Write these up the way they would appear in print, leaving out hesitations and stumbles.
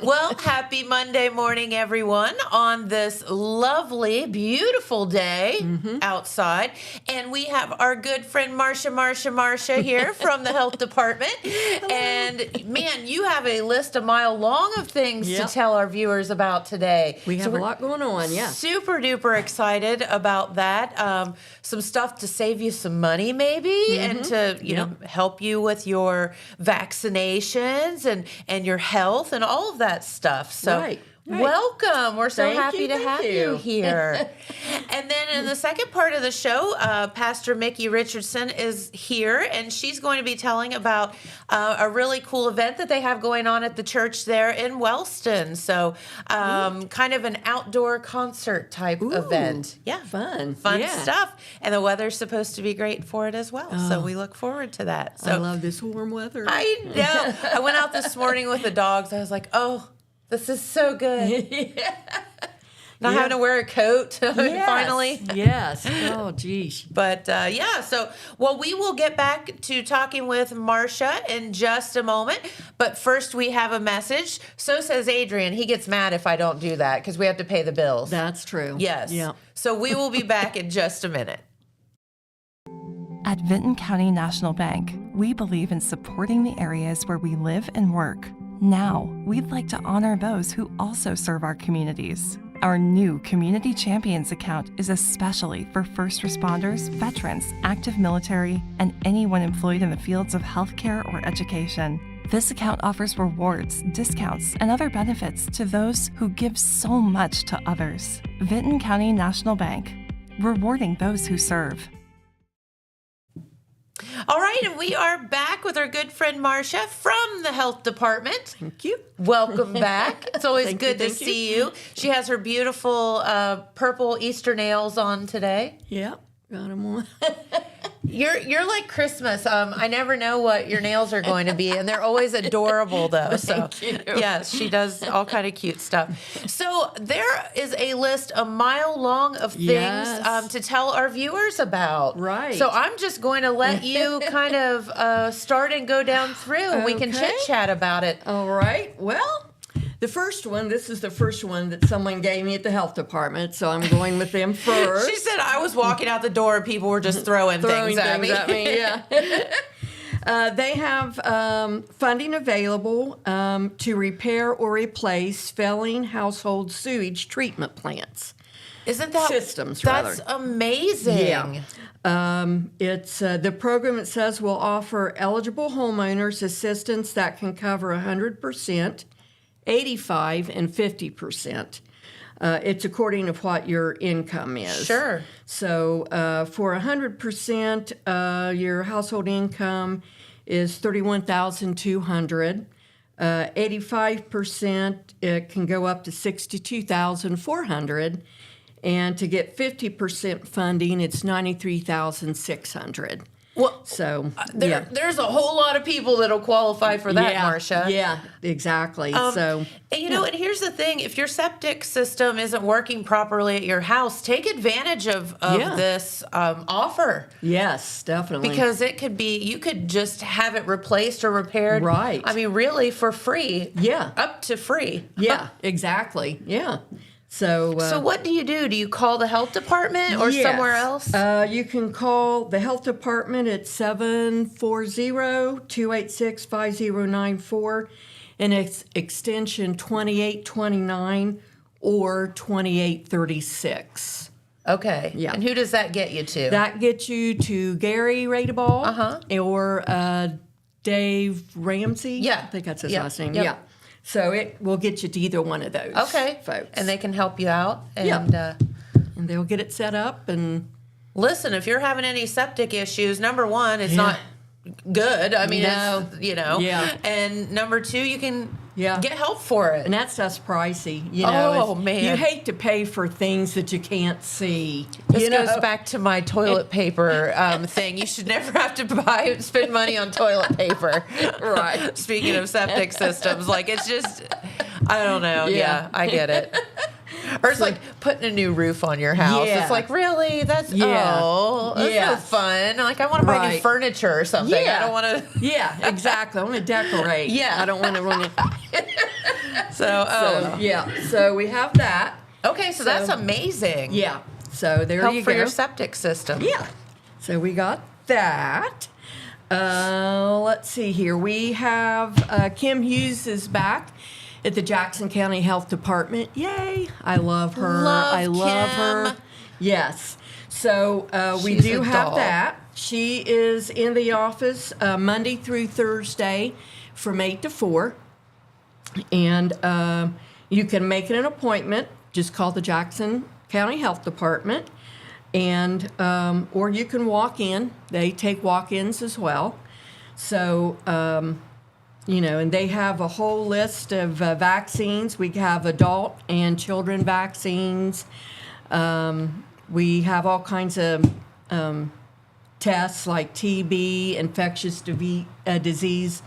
Well, happy Monday morning, everyone, on this lovely, beautiful day outside. And we have our good friend Marsha here from the health department. And man, you have a list a mile long of things to tell our viewers about today. We have a lot going on, Super duper excited about that. Some stuff to save you some money, maybe, and to help you with your vaccinations and your health and all of that stuff. So welcome. We're so happy to have you here. And then in the second part of the show, Pastor Mickey Richardson is here, and she's going to be telling about a really cool event that they have going on at the church there in Wellston. So kind of an outdoor concert type event. Yeah. Fun Stuff. And the weather's supposed to be great for it as well. So we look forward to that. So I love this warm weather. I know. I went out this morning with the dogs. I was like, oh, this is so good. Not having to wear a coat finally. Yes. Oh, geez. But we will get back to talking with Marsha in just a moment. But first, we have a message. So says Adrian. He gets mad if I don't do that because we have to pay the bills. That's true. Yes. Yeah. So we will be back in just a minute. At Vinton County National Bank, we believe in supporting the areas where we live and work. Now, we'd like to honor those who also serve our communities. Our new Community Champions account is especially for first responders, veterans, active military, and anyone employed in the fields of healthcare or education. This account offers rewards, discounts, and other benefits to those who give so much to others. Vinton County National Bank, rewarding those who serve. All right, and we are back with our good friend Marsha from the health department. Thank you. Welcome back. It's always good to see you. She has her beautiful purple Easter nails on today. Yeah, got them on. You're like Christmas. I never know what your nails are going to be, and they're always adorable, though. Thank you. Yes, she does all kind of cute stuff. So there is a list a mile long of things to tell our viewers about. Right. So I'm just going to let you kind of start and go down through, and we can chit-chat about it. All right. Well, this is the first one that someone gave me at the health department, so I'm going with them first. She said I was walking out the door and people were just throwing things at me. They have funding available to repair or replace failing household sewage treatment plants. Isn't that systems? That's amazing. Yeah. It's the program. It says will offer eligible homeowners assistance that can cover 100%. 85 and 50%. It's according to what your income is. Sure. So for 100%, your household income is $31,200. 85%, it can go up to $62,400. And to get 50% funding, it's $93,600. Well, so there's a whole lot of people that'll qualify for that, Marsha. Yeah, exactly. And and here's the thing: if your septic system isn't working properly at your house, take advantage of this offer. Yes, definitely. Because it could be you could just have it replaced or repaired. Right. I mean, really for free. Yeah. Up to free. Yeah. Exactly. Yeah. So what do? Do you call the health department or somewhere else? You can call the health department at 740-286-5094, and it's extension 2829 or 2836. Okay. Yeah. And who does that get you to? That gets you to Gary Radeball or Dave Ramsey. Yeah. I think that's his last name. Yep. Yeah. So it will get you to either one of those folks. And they can help you out. And, and they'll get it set up. And listen, if you're having any septic issues, number one, it's not good. I mean, it's, and number two, you can get help for it. And that stuff's pricey. You know, oh, man. You hate to pay for things that you can't see. This goes back to my toilet paper thing. You should never have to spend money on toilet paper. Right. Speaking of septic systems, like it's just, I don't know. Yeah, I get it. Or it's like putting a new roof on your house. Yeah. It's like, really? That's no fun. Like, I want to buy new furniture or something. I don't want to. Yeah, exactly. I want to decorate. Yeah. I don't want to run it. So, yeah. So we have that. Okay, so that's amazing. Yeah. So there Help you for go. your septic system. Yeah. So we got that. Let's see here. We have Kim Hughes is back at the Jackson County Health Department. Yay! I love her. I love her. Yes. So we She's do a have doll. that. She is in the office Monday through Thursday from 8 to 4. And you can make an appointment. Just call the Jackson County Health Department. And or you can walk in. They take walk-ins as well. So, and they have a whole list of vaccines. We have adult and children vaccines. We have all kinds of tests like TB, infectious disease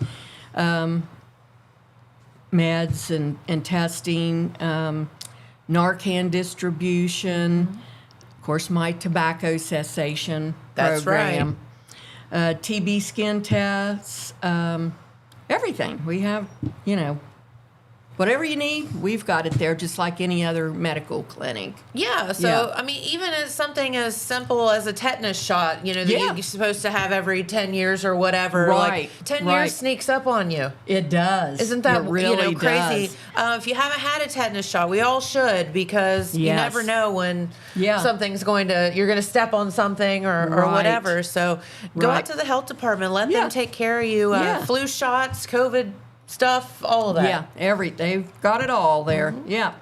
meds and testing, Narcan distribution, of course, my tobacco cessation That's program, TB skin tests, everything. We have, whatever you need, we've got it there, just like any other medical clinic. Yeah, so, Yeah. I mean, even as something as simple as a tetanus shot, that you're supposed to have every 10 years or whatever. Right, Like, 10 right. years sneaks up on you. It does. Isn't that it really crazy? does. If you haven't had a tetanus shot, we all should, because you Yes. never know when Yeah. you're going to step on something or Right. whatever. So go Right. out to the health department, let Yeah. them take care of you. Yeah. Flu shots, COVID stuff, all of that. Yeah, they've got it all there. Yeah.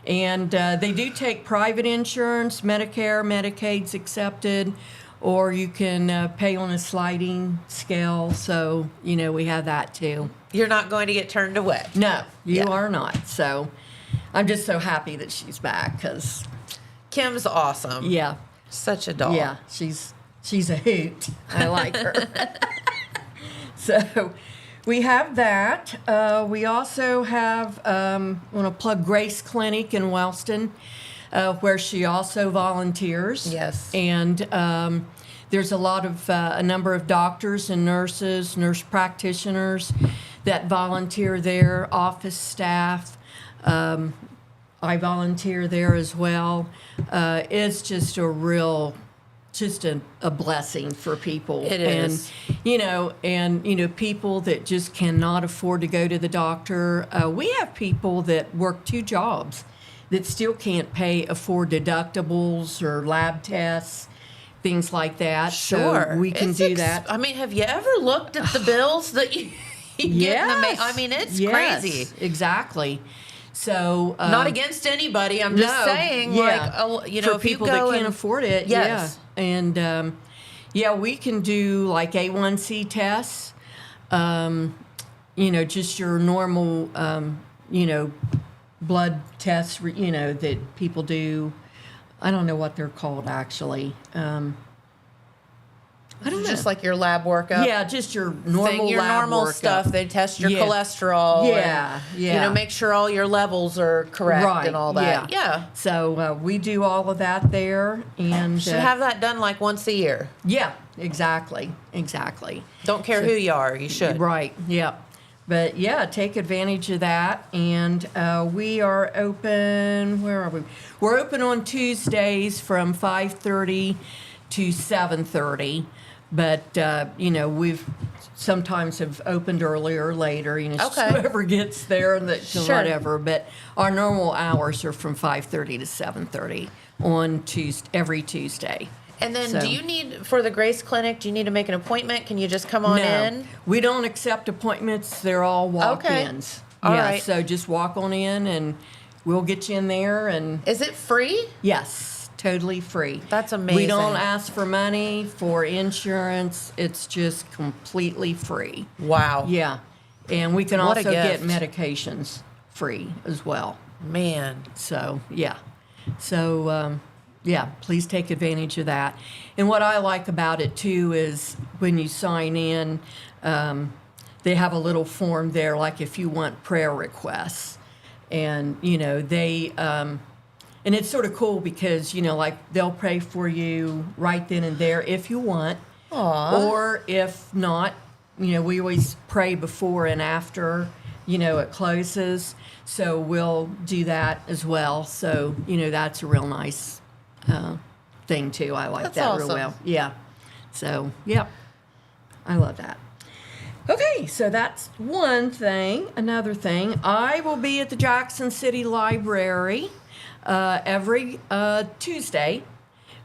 And they do take private insurance, Medicare, Medicaid's accepted, or you can pay on a sliding scale. So, we have that too. You're not going to get turned away. No, you Yeah. are not. So I'm just so happy that she's back because, Kim's awesome. yeah, Such a doll. yeah, she's a hoot. I like her. So we have that. We also have, I want to plug Grace Clinic in Wellston, where she also volunteers. Yes. And there's a number of doctors and nurses, nurse practitioners that volunteer there, office staff. I volunteer there as well. It's just a blessing for people. It is. And people that just cannot afford to go to the doctor. We have people that work 2 jobs that still can't afford deductibles or lab tests, things like that. Sure. So we can do that. I mean, have you ever looked at the bills that you get in the mail? I mean, it's crazy. Exactly. So Not against anybody. I'm just saying, yeah. like, for if people you go that can't afford it, Yes. yeah. And we can do like A1C tests, just your normal, blood tests, that people do. I don't know what they're called actually. I don't know. Just like your lab workup. Yeah, just your normal your lab normal workup. stuff. They test your Yeah. cholesterol. Yeah, and, yeah. make sure all your levels are correct Right, and all that. Yeah. So we do all of that there, and Should have that done like once a year. yeah, exactly. Don't care who you are. You should. Right. Yeah. But yeah, take advantage of that. And we are open. Where are we? We're open on Tuesdays from 5:30 to 7:30. But we've sometimes have opened earlier or later. Just Okay. whoever gets there and Sure. whatever. But our normal hours are from 5:30 to 7:30 on every Tuesday. And then, So- do you need for the Grace Clinic? Do you need to make an appointment? Can you just come on in? We don't accept appointments. They're all walk-ins. All yeah, right. So just walk on in and we'll get you in there. And Is it free? yes, totally free. That's We amazing. don't ask for money, for insurance. It's just completely free. Wow. Yeah. And we can What a also get gift. medications free as well. Man. So, yeah. So, please take advantage of that. And what I like about it, too, is when you sign in, they have a little form there, like if you want prayer requests. And, and it's sort of cool because, like they'll pray for you right then and there if you want. Aw. Or if not, we always pray before and after it closes. So we'll do that as well. So, that's a real nice thing too. I like That's that awesome. real well. Yeah. So, yeah, I love that. Okay, so that's one thing. Another thing, I will be at the Jackson City Library every Tuesday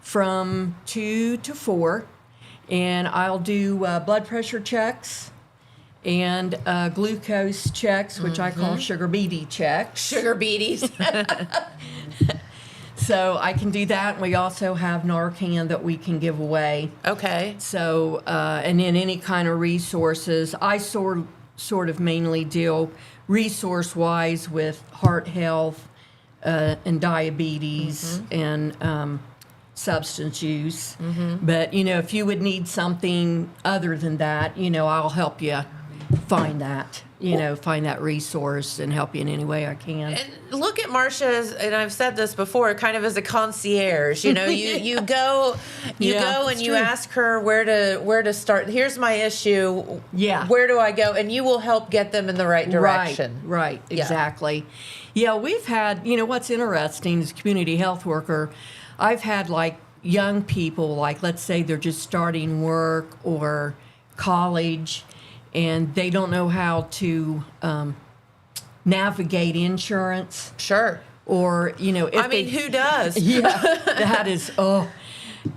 from 2 to 4, and I'll do blood pressure checks and glucose checks, which I call sugar beady checks. Sugar beaties. So I can do that, and we also have Narcan that we can give away. Okay. So, and then any kind of resources. I sort of mainly deal resource-wise with heart health and diabetes and substance use. But, if you would need something other than that, I'll help you find that. Find that resource and help you in any way I can. And look at Marsha as, and I've said this before, kind of as a concierge. You go and you ask her where to start. Here's my issue. Yeah. Where do I go? And you will help get them in the right direction. Right. Yeah. Exactly. Yeah, we've had, what's interesting as a community health worker, I've had like young people, like let's say they're just starting work or college, and they don't know how to navigate insurance. Sure. Or, if who does? Yeah, that is,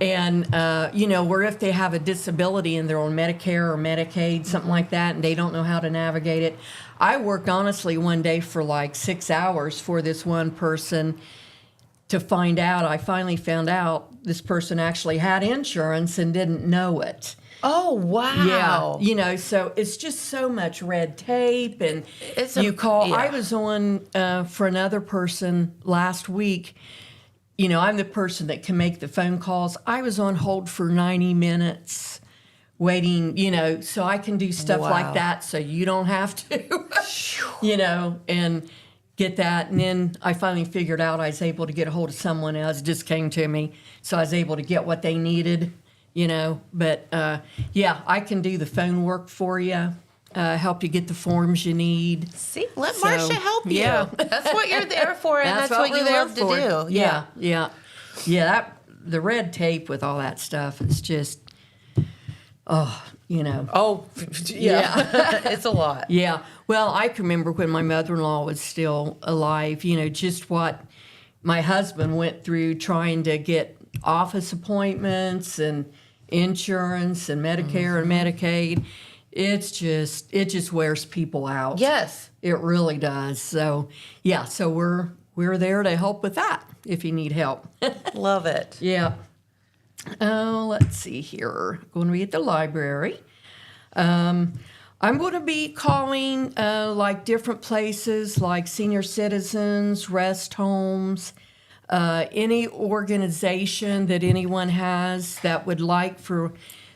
And, where if they have a disability and they're on Medicare or Medicaid, something like that, and they don't know how to navigate it. I worked honestly one day for like 6 hours for this one person to find out. I finally found out this person actually had insurance and didn't know it. Oh, wow. Yeah, so it's just so much red tape, and I was on for another person last week. I'm the person that can make the phone calls. I was on hold for 90 minutes waiting, so I can do stuff like that so you don't have to, and get that. And then I finally figured out I was able to get a hold of someone else. It just came to me, so I was able to get what they needed. But I can do the phone work for you, help you get the forms you need. See, let Marsha help you. Yeah. That's what you're there for, and that's what you love to do. Yeah. The red tape with all that stuff is just, Oh, yeah. It's a lot. Yeah. Well, I can remember when my mother-in-law was still alive, just what my husband went through trying to get office appointments and insurance and Medicare and Medicaid. It just wears people out. Yes. It really does. So, so we're there to help with that if you need help. Love it. Yeah. Let's see here. Going to be at the library. I'm going to be calling like different places like senior citizens, rest homes, any organization that anyone has that would like for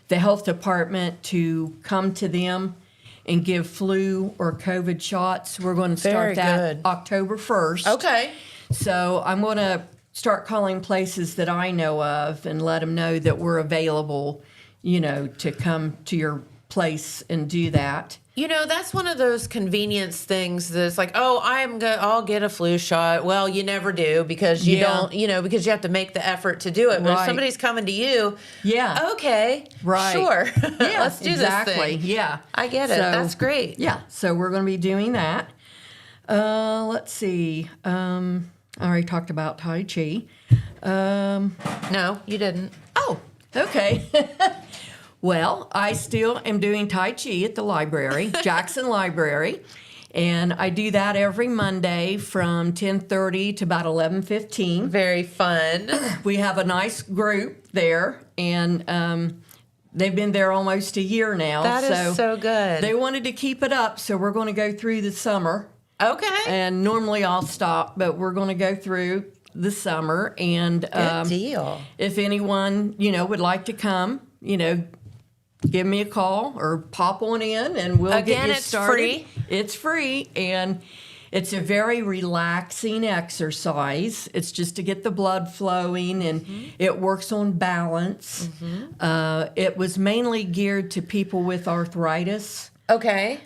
the health department to come to them and give flu or COVID shots. We're going to start that October 1st. Okay. So I'm going to start calling places that I know of and let them know that we're available, to come to your place and do that. That's one of those convenience things that's like, oh, I'll get a flu shot. Well, you never do because you don't, because you have to make the effort to do it. But if somebody's coming to you, okay, sure, let's do this thing. Yeah, I get it. That's great. Yeah, so we're going to be doing that. Let's see. I already talked about Tai Chi. No, you didn't. Oh, okay. Well, I still am doing Tai Chi at the library, Jackson Library, and I do that every Monday from 10:30 to about 11:15. Very fun. We have a nice group there, and they've been there almost a year now. That is so good. They wanted to keep it up, so we're going to go through the summer. Okay. And normally I'll stop, but we're going to go through the summer. And good deal. If anyone, would like to come, give me a call or pop on in and we'll get you started. Free. It's free, and it's a very relaxing exercise. It's just to get the blood flowing, and it works on balance. It was mainly geared to people with arthritis. Okay.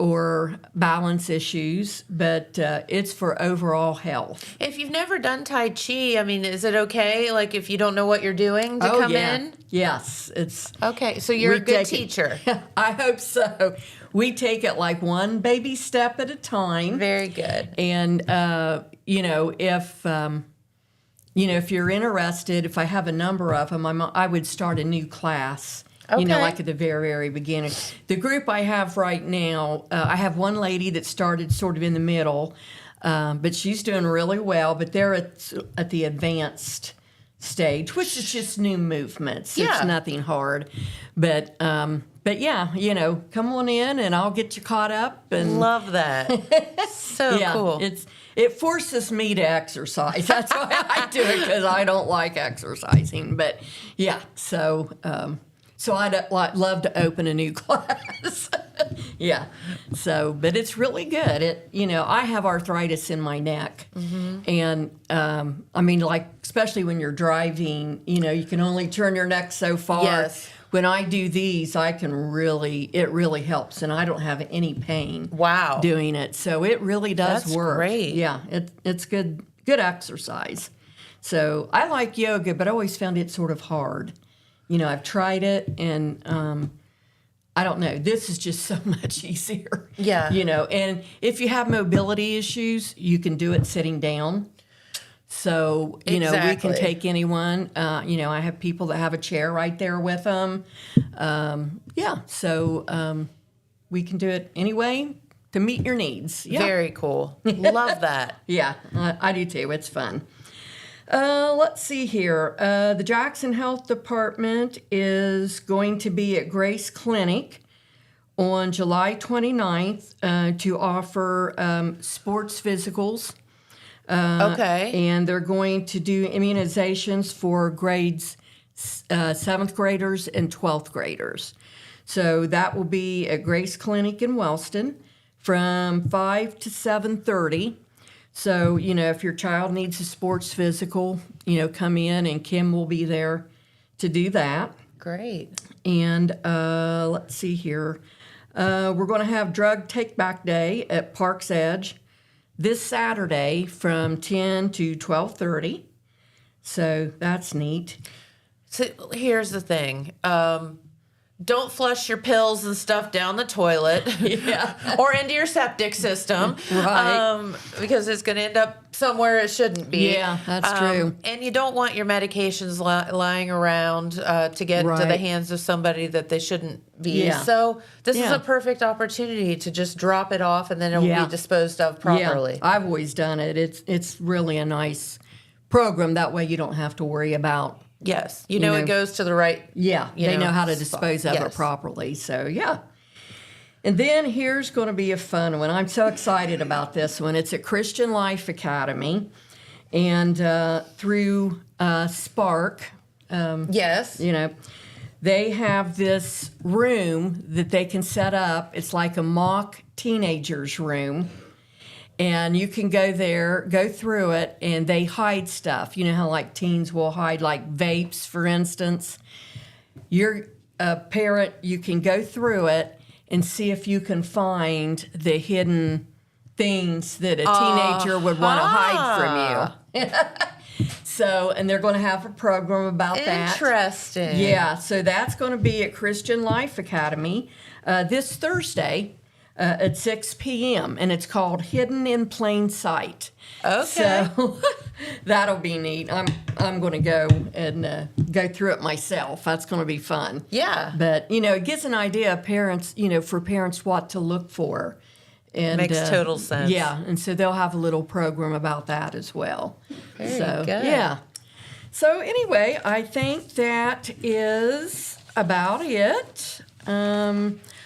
or balance issues, but it's for overall health. If you've never done Tai Chi, I mean, is it okay? Like, if you don't know what you're doing to come in? Yes, it's Okay, so you're a good teacher. I hope so. We take it like one baby step at a time. Very good. And if you're interested, if I have a number of them, I would start a new class. Okay. Like at the very, very beginning. The group I have right now, I have one lady that started sort of in the middle, but she's doing really well. But they're at the advanced stage, which is just new movements. Yeah. It's nothing hard. But yeah, come on in and I'll get you caught up. And Love that. So cool. It forces me to exercise. That's why I do it, because I don't like exercising. But yeah, so I'd love to open a new class. Yeah. So, but it's really good. I have arthritis in my neck. Mm-hmm. And, especially when you're driving, you can only turn your neck so far. Yes. When I do these, it really helps, and I don't have any pain. Wow. Doing it. So it really does That's work. Great. Yeah. It's good exercise. So I like yoga, but I always found it sort of hard. I've tried it, and I don't know. This is just so much easier. Yeah. And if you have mobility issues, you can do it sitting down. So, we can take anyone. I have people that have a chair right there with them. So we can do it anyway to meet your needs. Yeah. Very cool. Love that. Yeah, I do too. It's fun. Let's see here. The Jackson Health Department is going to be at Grace Clinic on July 29th to offer sports physicals. Okay. And they're going to do immunizations for grades 7th graders and 12th graders. So that will be at Grace Clinic in Wellston from 5 to 7:30. So, if your child needs a sports physical, come in, and Kim will be there to do that. Great. And let's see here. We're going to have Drug Take Back Day at Park's Edge this Saturday from 10 to 12:30. So that's neat. So here's the thing. Don't flush your pills and stuff down the toilet or into your septic system. Right. Because it's going to end up somewhere it shouldn't be. Yeah, that's true. And you don't want your medications lying around to get to the hands of somebody that they shouldn't be. Yeah. So this is a perfect opportunity to just drop it off, and then it will be disposed of properly. Yeah, I've always done it. It's really a nice program. That way you don't have to worry about. Yes. You know it goes to the right. Yeah, they know how to dispose of it properly. So, yeah. And then here's going to be a fun one. I'm so excited about this one. It's at Christian Life Academy. And through Spark, Yes. they have this room that they can set up. It's like a mock teenager's room. And you can go there, go through it, and they hide stuff. You know how like teens will hide like vapes, for instance? You're a parent, you can go through it and see if you can find the hidden things that a teenager would want to hide from you. So, and they're going to have a program about that. Interesting. Yeah, so that's going to be at Christian Life Academy this Thursday. At 6 p.m., and it's called Hidden in Plain Sight. Okay. So that'll be neat. I'm going to go and go through it myself. That's going to be fun. Yeah. But, it gives an idea of parents, for parents what to look for. And, Makes total sense. Yeah, and so they'll have a little program about that as well. Very good. Yeah. So anyway, I think that is about it.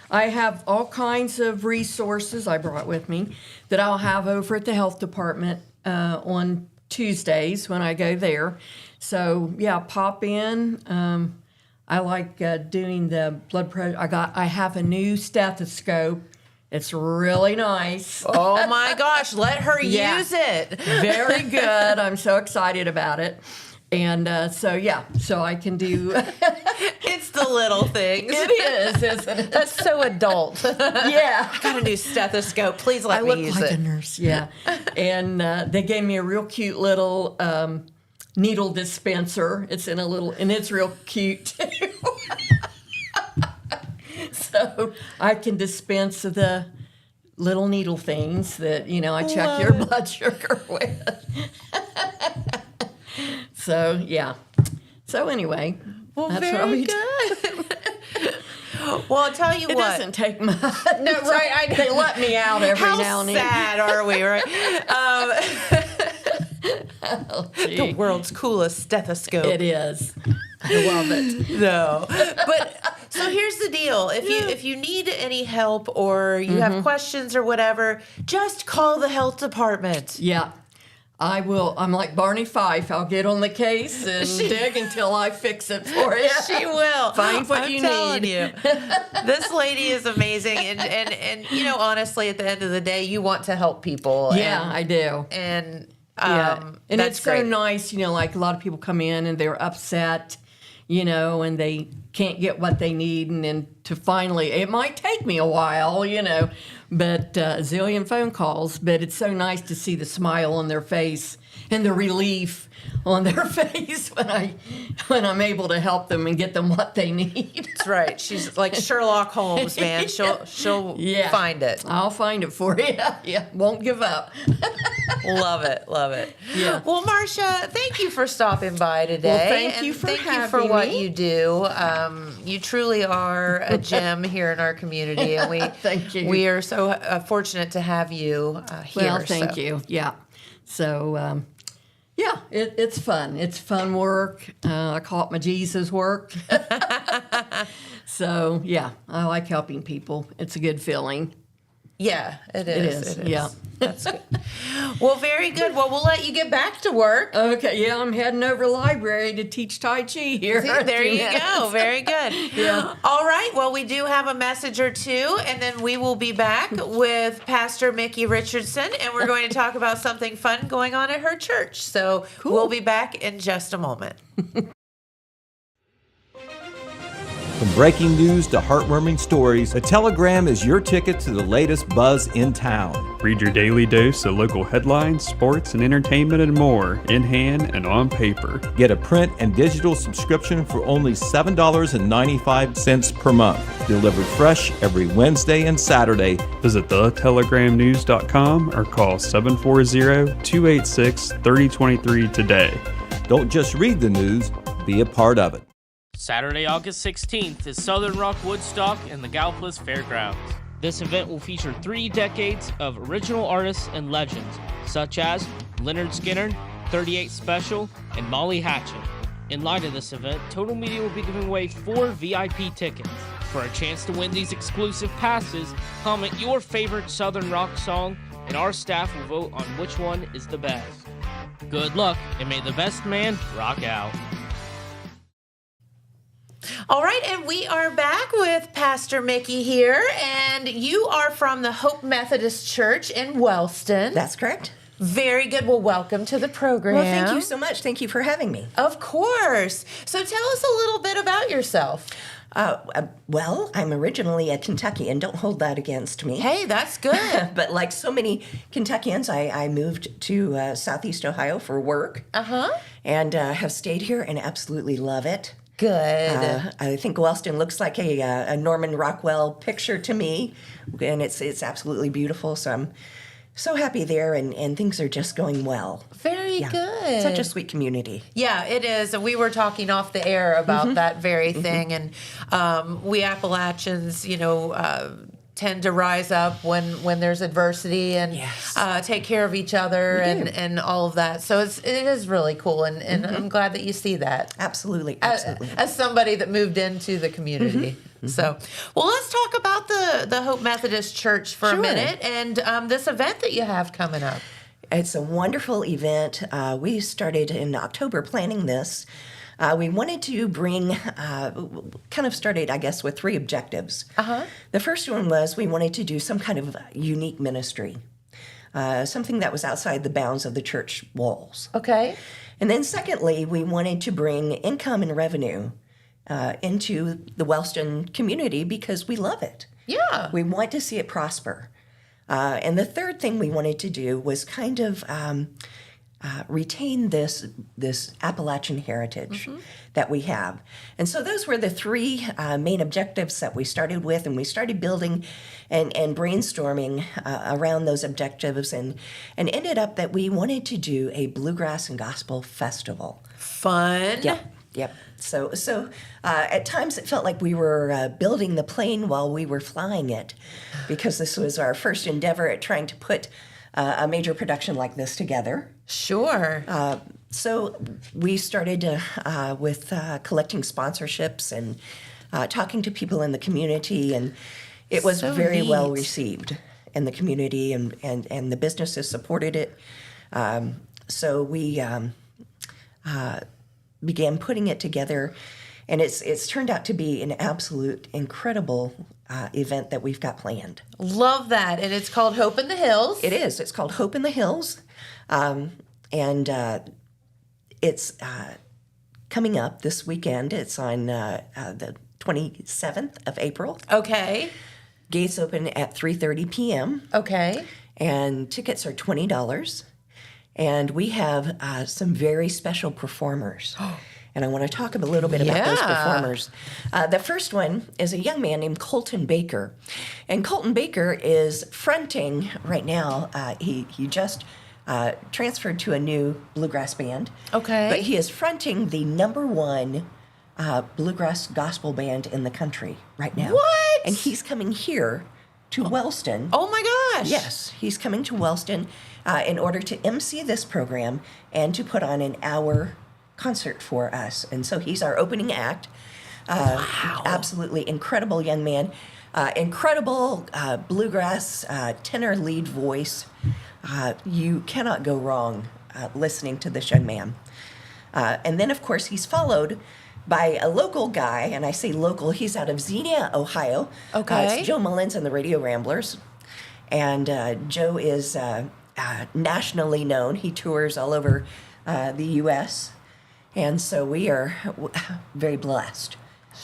I have all kinds of resources I brought with me that I'll have over at the health department on Tuesdays when I go there. So yeah, pop in. I like doing the blood pressure. I have a new stethoscope. It's really nice. Oh my gosh, let her use it. Very good. I'm so excited about it. And so I can do. It's the little things. It is, isn't it? That's so adult. Yeah. I got a new stethoscope. Please let me use like it. a nurse, yeah. And they gave me a real cute little needle dispenser. It's in a little, and it's real cute too. So I can dispense the little needle things that, I check your blood sugar with. So, yeah. So anyway, Well, that's very what we good. Well, I'll tell you It what. doesn't take much. No, right? They let me out every How now and then. sad are we, right? Oh, The world's coolest stethoscope. it is. I love it. No, but so here's the deal: if you need any help or you have questions or whatever, just call the health department. Yeah. I will. I'm like Barney Fife. I'll get on the case and dig until I fix it for you. She will Find what you telling need. You. This lady is amazing, and honestly, at the end of the day, you want to help people. Yeah, I do. And And that's it's great. so nice, like a lot of people come in and they're upset, and they can't get what they need. And then to finally, it might take me a while, but a zillion phone calls. But it's so nice to see the smile on their face and the relief on their face when I'm able to help them and get them what they need. That's right. She's like Sherlock Holmes, man. She'll Yeah. find it. I'll find it for you. Yeah, won't give up. Love it. Yeah. Well, Marsha, thank you for stopping by today. Well, thank and you for thank you having for what me. you do. You truly are a gem here in our community, and we Thank you. We are so fortunate to have you here. Well, thank you. Yeah. So, it's fun. It's fun work. I call it my Jesus work. So, yeah, I like helping people. It's a good feeling. Yeah, it is. Yeah. That's good. Well, very good. Well, we'll let you get back to work. Okay, yeah, I'm heading over to the library to teach Tai Chi here. See, there you go. Very good. Yeah. All right. Well, we do have a message or two, and then we will be back with Pastor Mickey Richardson, and we're going to talk about something fun going on at her church. So we'll be back in just a moment. From breaking news to heartwarming stories, a telegram is your ticket to the latest buzz in town. Read your daily dose of local headlines, sports, and entertainment and more in hand and on paper. Get a print and digital subscription for only $7.95 per month. Delivered fresh every Wednesday and Saturday. Visit thetelegrammnews.com or call 740-286-3023 today. Don't just read the news, be a part of it. Saturday, August 16th is Southern Rock Woodstock in the Gallipolis Fairgrounds. This event will feature 3 decades of original artists and legends, such as Leonard Skinner, 38 Special, and Molly Hatchet. In light of this event, Total Media will be giving away 4 VIP tickets. For a chance to win these exclusive passes, comment your favorite Southern Rock song, and our staff will vote on which one is the best. Good luck, and may the best man rock out. All right, and we are back with Pastor Mickey here, and you are from the Hope Methodist Church in Wellston. That's correct. Very good. Well, welcome to the program. Well, thank you so much. Thank you for having me. Of course. So tell us a little bit about yourself. Well, I'm originally a Kentuckian. Don't hold that against me. Hey, that's good. But like so many Kentuckians, I moved to Southeast Ohio for work. And have stayed here and absolutely love it. Good. I think Wellston looks like a Norman Rockwell picture to me, and it's absolutely beautiful. So I'm so happy there, and things are just going well. Very good. Such a sweet community. Yeah, it is. And we were talking off the air about that very thing. And we Appalachians, tend to rise up when there's adversity and take care of each other and all of that. So it is really cool, and I'm glad that you see that. Absolutely. As somebody that moved into the community. So, well, let's talk about the Hope Methodist Church for a minute and this event that you have coming up. It's a wonderful event. We started in October planning this. We wanted to bring, kind of started, I guess, with 3 objectives. The first one was we wanted to do some kind of unique ministry. something that was outside the bounds of the church walls. Okay. And then secondly, we wanted to bring income and revenue into the Wellston community because we love it. Yeah. We want to see it prosper. And the third thing we wanted to do was kind of retain this Appalachian heritage that we have. And so those were the three main objectives that we started with, and we started building and brainstorming around those objectives, and ended up that we wanted to do a Bluegrass and Gospel Festival. Fun. Yep. So at times it felt like we were building the plane while we were flying it, because this was our first endeavor at trying to put a major production like this together. Sure. So we started with collecting sponsorships and talking to people in the community, and it was So very neat. well received in the community, and the businesses supported it. So we began putting it together, and it's turned out to be an absolute incredible event that we've got planned. Love that. And it's called Hope in the Hills. It is. It's called Hope in the Hills, and it's coming up this weekend. It's on the 27th of April. Okay. Gates open at 3:30 p.m. Okay. and tickets are $20. And we have some very special performers. And I want to talk a little bit about those Yeah. performers. The first one is a young man named Colton Baker. And Colton Baker is fronting right now. He just transferred to a new bluegrass band. Okay. But he is fronting the #1 bluegrass gospel band in the country right now. What? And he's coming here to Wellston. Oh my gosh. Yes, he's coming to Wellston in order to MC this program and to put on an hour concert for us. And so he's our opening act. Wow. Absolutely incredible young man. Incredible bluegrass tenor lead voice. You cannot go wrong listening to this young man. And then, of course, he's followed by a local guy, and I say local, he's out of Xenia, Ohio. Okay. It's Joe Mullins and the Radio Ramblers. And Joe is nationally known. He tours all over the U.S. And so we are very blessed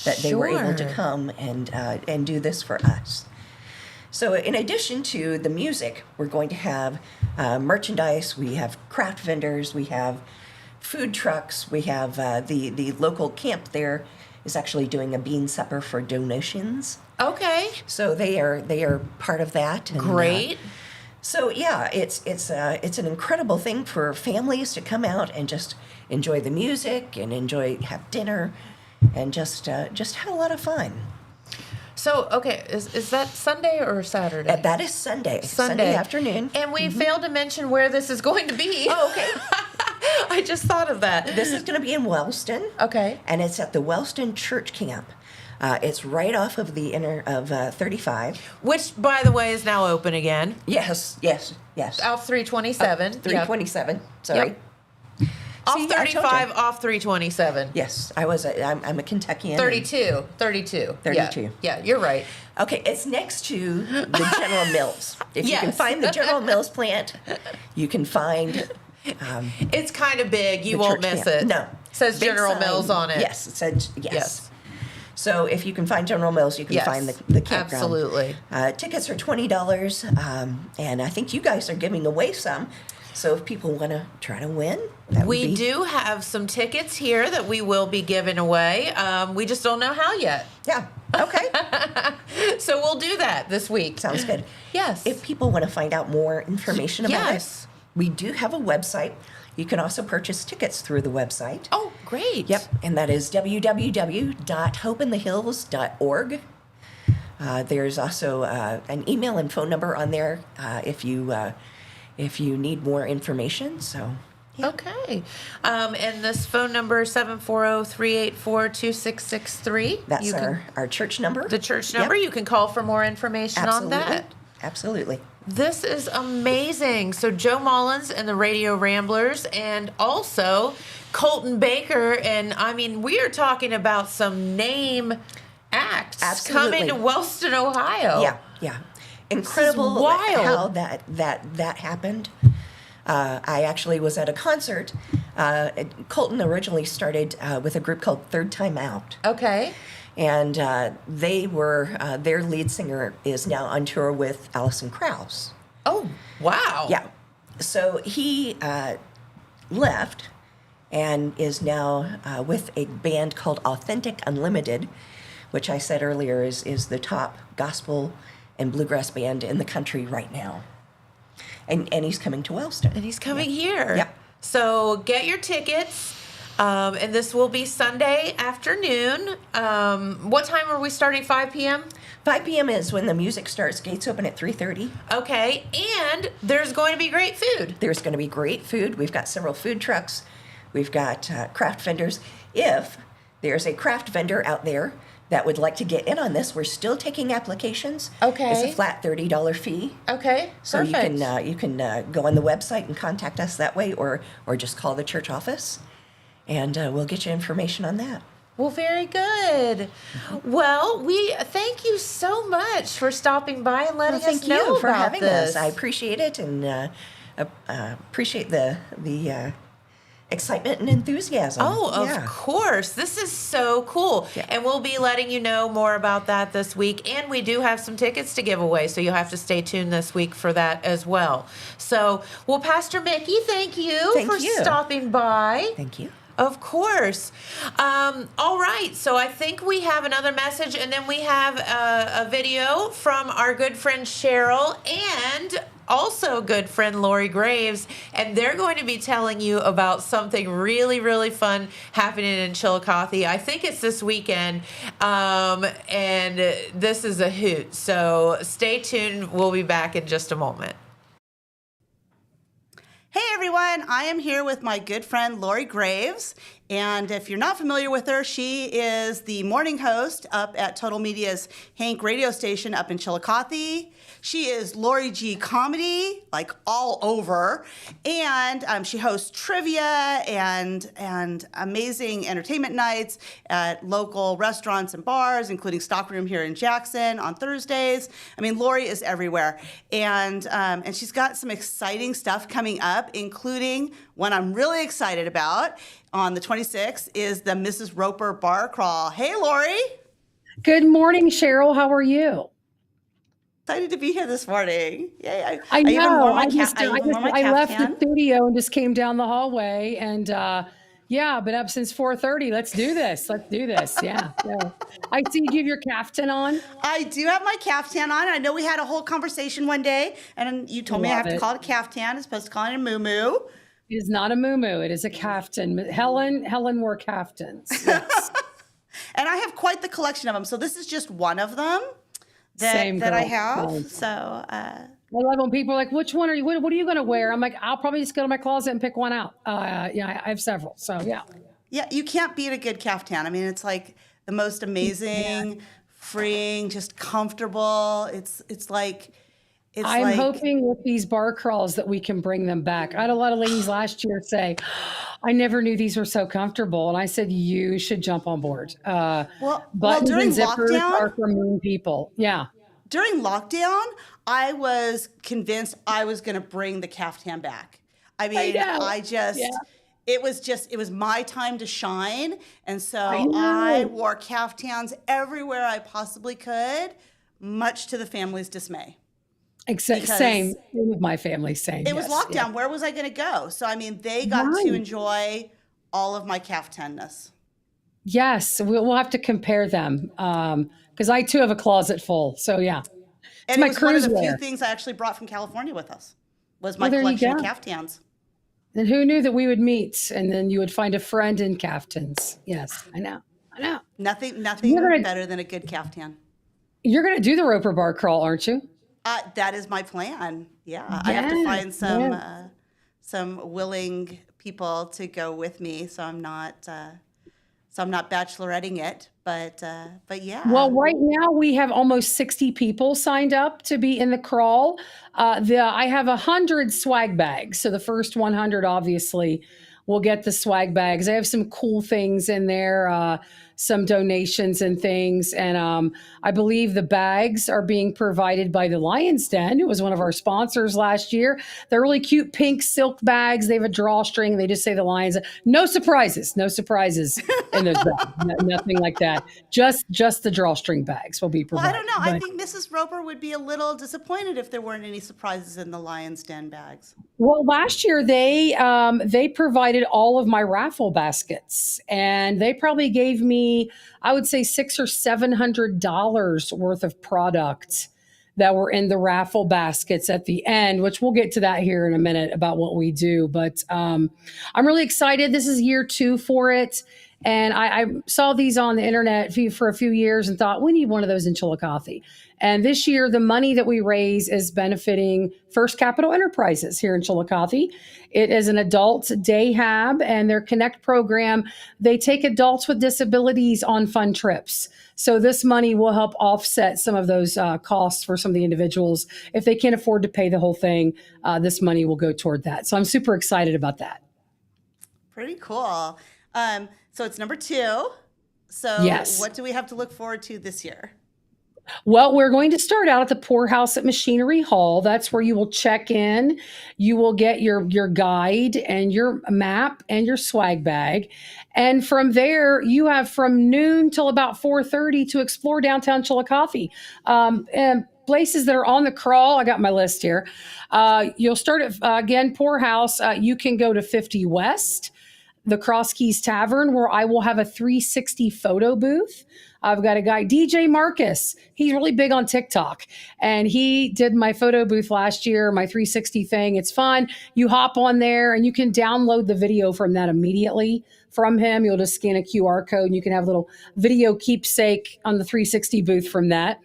that they were able to Sure. come and do this for us. So in addition to the music, we're going to have merchandise. We have craft vendors. We have food trucks. We have the local camp there is actually doing a bean supper for donations. Okay. So they are part of that. And, Great. so yeah, it's an incredible thing for families to come out and just enjoy the music and have dinner and just have a lot of fun. So, okay, is that Sunday or Saturday? That is Sunday afternoon. And we failed to mention where this is going to be. Oh, okay. I just thought of that. This is going to be in Wellston. Okay. And it's at the Wellston Church Camp. It's right off of the 35. Which, by the way, is now open again. Yes. Off 327. 327. Sorry. Yep. Off See, I told 35, you. off 327. Yes, I'm a Kentuckian. 32. 32. Yeah, you're right. Okay, it's next to the General Mills. If you can Yes. find the General Mills plant, you can find It's kind of big. You the won't church miss camp. it. No. Says Big General sign. Mills on it. Yes, it said yes. Yes. So if you can find General Mills, you can Yes, find the campground. absolutely. Tickets are $20, and I think you guys are giving away some. So if people want to try to win, that would We be... do have some tickets here that we will be giving away. We just don't know how yet. Yeah, okay. So we'll do that this week. Sounds good. Yes. If people want to find out more information about Yes. it, we do have a website. You can also purchase tickets through the website. Oh, great. Yep, and that is www.hopeinthehills.org. There's also an email and phone number on there if you need more information. So, yeah. Okay. And this phone number, 740-384-2663. That's You can- our church number. the church number. Yep. You can call for more information Absolutely. on that. Absolutely. This is amazing. So Joe Mullins and the Radio Ramblers, and also Colton Baker. And I mean, we are talking about some name acts Absolutely. coming to Wellston, Ohio. Yeah. incredible wild. how that happened. I actually was at a concert. Colton originally started with a group called Third Time Out. Okay. And they were, their lead singer is now on tour with Alison Krauss. Oh, wow. Yeah. So he left and is now with a band called Authentic Unlimited, which I said earlier is the top gospel and bluegrass band in the country right now. And he's coming to Wellston. And he's coming here. Yeah. So get your tickets. And this will be Sunday afternoon. What time are we starting? 5 p.m.? 5 p.m. is when the music starts. Gates open at 3:30. Okay. And there's going to be great food. There's going to be great food. We've got several food trucks. We've got craft vendors. If there's a craft vendor out there that would like to get in on this, we're still taking applications. Okay. It's a flat $30 fee. Okay. So Perfect. you can go on the website and contact us that way, or just call the church office, and we'll get you information on that. Well, very good. Well, we thank you so much for stopping by and letting us Thank know you for about having this. us. I appreciate it, and appreciate the excitement and enthusiasm. Oh, Yeah. of course. This is so cool. Yeah. And we'll be letting you know more about that this week. And we do have some tickets to give away, so you'll have to stay tuned this week for that as well. So, well, Pastor Mickey, thank you Thank for you. stopping by. Thank you. Of course. All right. So I think we have another message, and then we have a video from our good friend Sheryl and also good friend Lori Graves, and they're going to be telling you about something really, really fun happening in Chillicothe. I think it's this weekend, and this is a hoot. So stay tuned. We'll be back in just a moment. Hey everyone, I am here with my good friend Lori Graves, and if you're not familiar with her, she is the morning host up at Total Media's Hank radio station up in Chillicothe. She is Lori G Comedy, like all over, and she hosts trivia and amazing entertainment nights at local restaurants and bars, including Stockroom here in Jackson on Thursdays. I mean, Lori is everywhere, and she's got some exciting stuff coming up, including one I'm really excited about on the 26th is the Mrs. Roper Bar Crawl. Hey, Lori. Good morning, Sheryl. How are you? Excited to be here this morning. Yay. I know. even wore my I left the caftan. studio and just came down the hallway, and I've been up since 4:30. Let's do this. Yeah. So, I see you have your caftan on. I do have my caftan on. I know we had a whole conversation one day, and you told me I have to call it a caftan as opposed to calling it a muumuu. It is not a muumuu. It is a caftan. Helen wore caftans. Yes. And I have quite the collection of them. So this is just one of them Same that I girl. have. Same. So I love when people are like, which one are you? What are you going to wear? I'm like, I'll probably just go to my closet and pick one out. I have several. So yeah. yeah, you can't beat a good caftan. I mean, it's like the most amazing, freeing, just comfortable. I'm hoping with these bar crawls that we can bring them back. I had a lot of ladies last year say, I never knew these were so comfortable. And I said, you should jump on board. Buttons during and zippers lockdown- are for mean people. Yeah. During lockdown, I was convinced I was going to bring the caftan back. I mean, it was my time to shine. And so I wore caftans everywhere I possibly could, much to the family's dismay. Same with my family, same. It was lockdown. Yeah. Where was I going to go? So, I mean, they got to enjoy all of my caftanness. Yes, we'll have to compare them because I too have a closet full. So yeah, And my it was one of the cruise few wear. things I actually brought from California with us was my Well, there you collection of go. caftans. And who knew that we would meet and then you would find a friend in caftans? Yes, I know. Nothing You're gonna- better than a good caftan. You're going to do the Roper Bar Crawl, aren't you? That is my plan. Yeah, I have to find yeah. some willing people to go with me, so I'm not bacheloretting it. But yeah. Well, right now we have almost 60 people signed up to be in the crawl. I have 100 swag bags. So the first 100 obviously will get the swag bags. I have some cool things in there. some donations and things. And I believe the bags are being provided by the Lion's Den, who was one of our sponsors last year. They're really cute pink silk bags. They have a drawstring. They just say the Lions. No surprises in those bags. Nothing like that. Just the drawstring bags will be provided. Well, I don't know. I think Mrs. Roper would be a little disappointed if there weren't any surprises in the Lion's Den bags. Well, last year they provided all of my raffle baskets, and they probably gave me, I would say, $600 or $700 worth of products that were in the raffle baskets at the end, which we'll get to that here in a minute about what we do. But I'm really excited. This is year 2 for it. And I saw these on the internet for a few years and thought, we need one of those in Chillicothe. And this year, the money that we raise is benefiting First Capital Enterprises here in Chillicothe. It is an adult day hab, and their Connect program, they take adults with disabilities on fun trips. So this money will help offset some of those costs for some of the individuals. If they can't afford to pay the whole thing, this money will go toward that. So I'm super excited about that. Pretty cool. So it's number 2. So yes. What do we have to look forward to this year? Well, we're going to start out at the Poorhouse at Machinery Hall. That's where you will check in. You will get your guide and your map and your swag bag. And from there, you have from noon till about 4:30 to explore downtown Chillicothe. And places that are on the crawl, I got my list here. You'll start at, again, Poorhouse. You can go to 50 West, the Cross Keys Tavern, where I will have a 360 photo booth. I've got a guy, DJ Marcus. He's really big on TikTok, and he did my photo booth last year, my 360 thing. It's fun. You hop on there and you can download the video from that immediately from him. You'll just scan a QR code and you can have a little video keepsake on the 360 booth from that.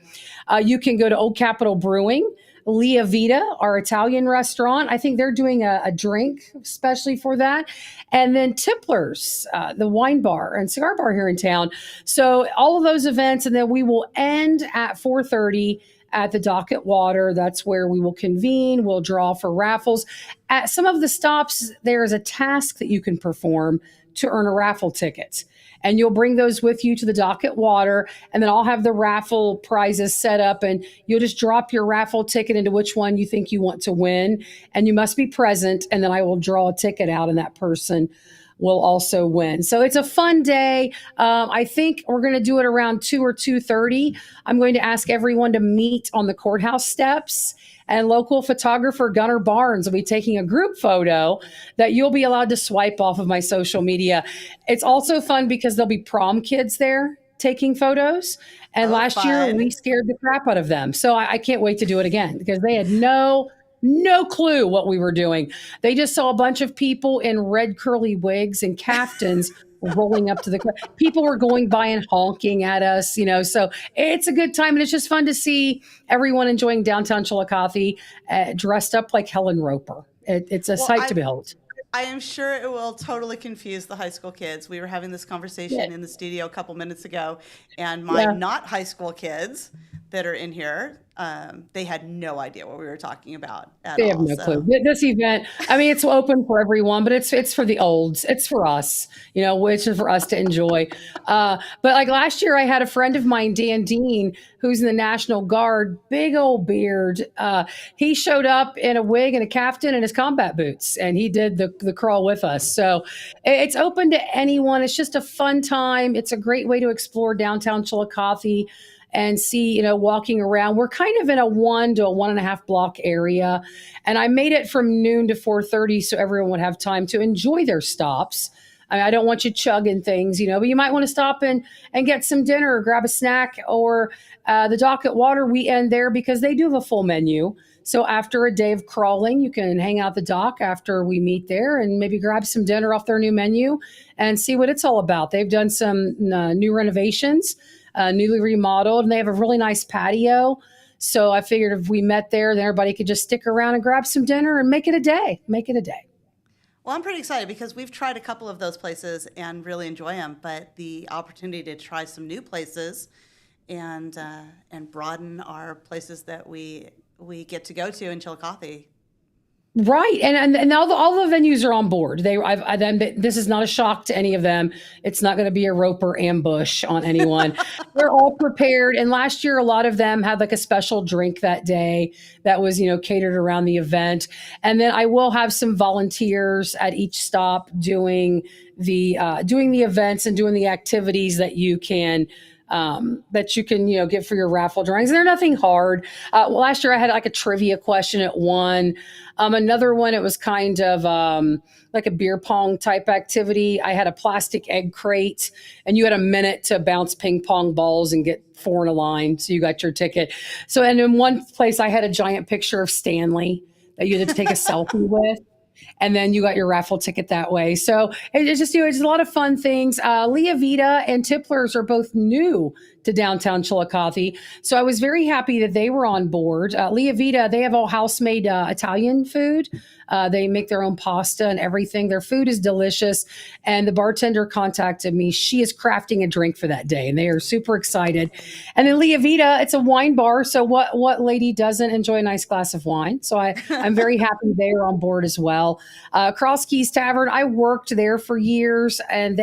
You can go to Old Capitol Brewing, Lia Vita, our Italian restaurant. I think they're doing a drink especially for that. And then Tipplers, the wine bar and cigar bar here in town. So all of those events, and then we will end at 4:30 at the Dock at Water. That's where we will convene. We'll draw for raffles. At some of the stops, there is a task that you can perform to earn a raffle ticket. And you'll bring those with you to the Dock at Water, and then I'll have the raffle prizes set up, and you'll just drop your raffle ticket into which one you think you want to win, and you must be present, and then I will draw a ticket out, and that person will also win. So it's a fun day. I think we're going to do it around 2 or 2:30. I'm going to ask everyone to meet on the courthouse steps, and local photographer Gunnar Barnes will be taking a group photo that you'll be allowed to swipe off of my social media. It's also fun because there'll be prom kids there taking photos. And last year we scared the crap out of them. So I can't wait to do it again because they had no clue what we were doing. They just saw a bunch of people in red curly wigs and caftans rolling up to the people were going by and honking at us, so it's a good time. And it's just fun to see everyone enjoying downtown Chillicothe dressed up like Helen Roper. It's a sight to behold. I am sure it will totally confuse the high school kids. We were having this conversation in the studio a couple minutes ago, and my not high school kids that are in here, they had no idea what we were talking about at all. They have no clue. This event, it's open for everyone, but it's for the olds. It's for us, which is for us to enjoy. But like last year, I had a friend of mine, Dan Dean, who's in the National Guard, big old beard. He showed up in a wig and a caftan and his combat boots, and he did the crawl with us. So it's open to anyone. It's just a fun time. It's a great way to explore downtown Chillicothe and see, walking around. We're kind of in a 1 to 1.5 block area. And I made it from noon to 4:30 so everyone would have time to enjoy their stops. I don't want you chugging things, but you might want to stop and get some dinner or grab a snack, or the Dock at Water, we end there because they do have a full menu. So after a day of crawling, you can hang out the dock after we meet there and maybe grab some dinner off their new menu and see what it's all about. They've done some new renovations, newly remodeled, and they have a really nice patio. So I figured if we met there, then everybody could just stick around and grab some dinner and make it a day. Well, I'm pretty excited because we've tried a couple of those places and really enjoy them, but the opportunity to try some new places and broaden our places that we get to go to in Chillicothe. Right, and all the venues are on board. This is not a shock to any of them. It's not going to be a roper ambush on anyone. They're all prepared. And last year, a lot of them had like a special drink that day that was catered around the event. And then I will have some volunteers at each stop doing the events and doing the activities that you can. Get for your raffle drawings. They're nothing hard. Last year I had like a trivia question at one. Another one, it was kind of like a beer pong type activity. I had a plastic egg crate, and you had a minute to bounce ping pong balls and get 4 in a line. So you got your ticket. So, and in one place I had a giant picture of Stanley that you had to take a selfie with. And then you got your raffle ticket that way. So it's just, it's a lot of fun things. Leah Vita and Tipplers are both new to downtown Chillicothe. So I was very happy that they were on board. Leah Vita, they have all house-made Italian food. They make their own pasta and everything. Their food is delicious. And the bartender contacted me. She is crafting a drink for that day, and they are super excited. And then Leah Vita, it's a wine bar. So what lady doesn't enjoy a nice glass of wine? So I'm very happy they are on board as well. Cross Keys Tavern, I worked there for years, and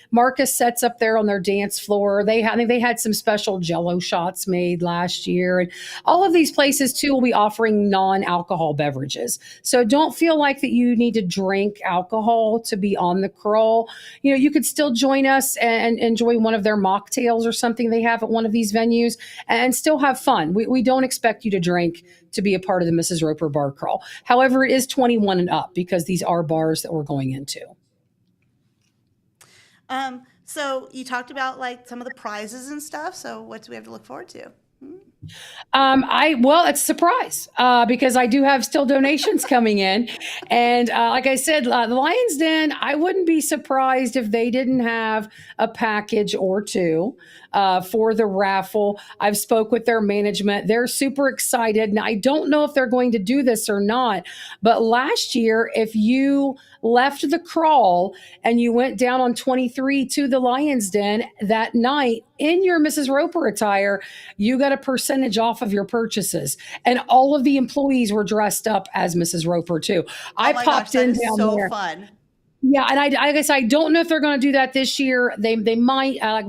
Marcus sets up there on their dance floor. I think they had some special Jello shots made last year. And all of these places too will be offering non-alcohol beverages. So don't feel like that you need to drink alcohol to be on the crawl. You could still join us and enjoy one of their mocktails or something they have at one of these venues and still have fun. We don't expect you to drink to be a part of the Mrs. Roper Bar Crawl. However, it is 21 and up because these are bars that we're going into. So you talked about like some of the prizes and stuff. So what do we have to look forward to? It's a surprise because I do have still donations coming in. And like I said, the Lion's Den, I wouldn't be surprised if they didn't have a package or two for the raffle. I've spoke with their management. They're super excited. Now, I don't know if they're going to do this or not, but last year, if you left the crawl and you went down on 23 to the Lion's Den that night in your Mrs. Roper attire, you got a percentage off of your purchases. And all of the employees were dressed up as Mrs. Roper too. I popped in down so there. Fun. Yeah, and I guess I don't know if they're going to do that this year. They might. I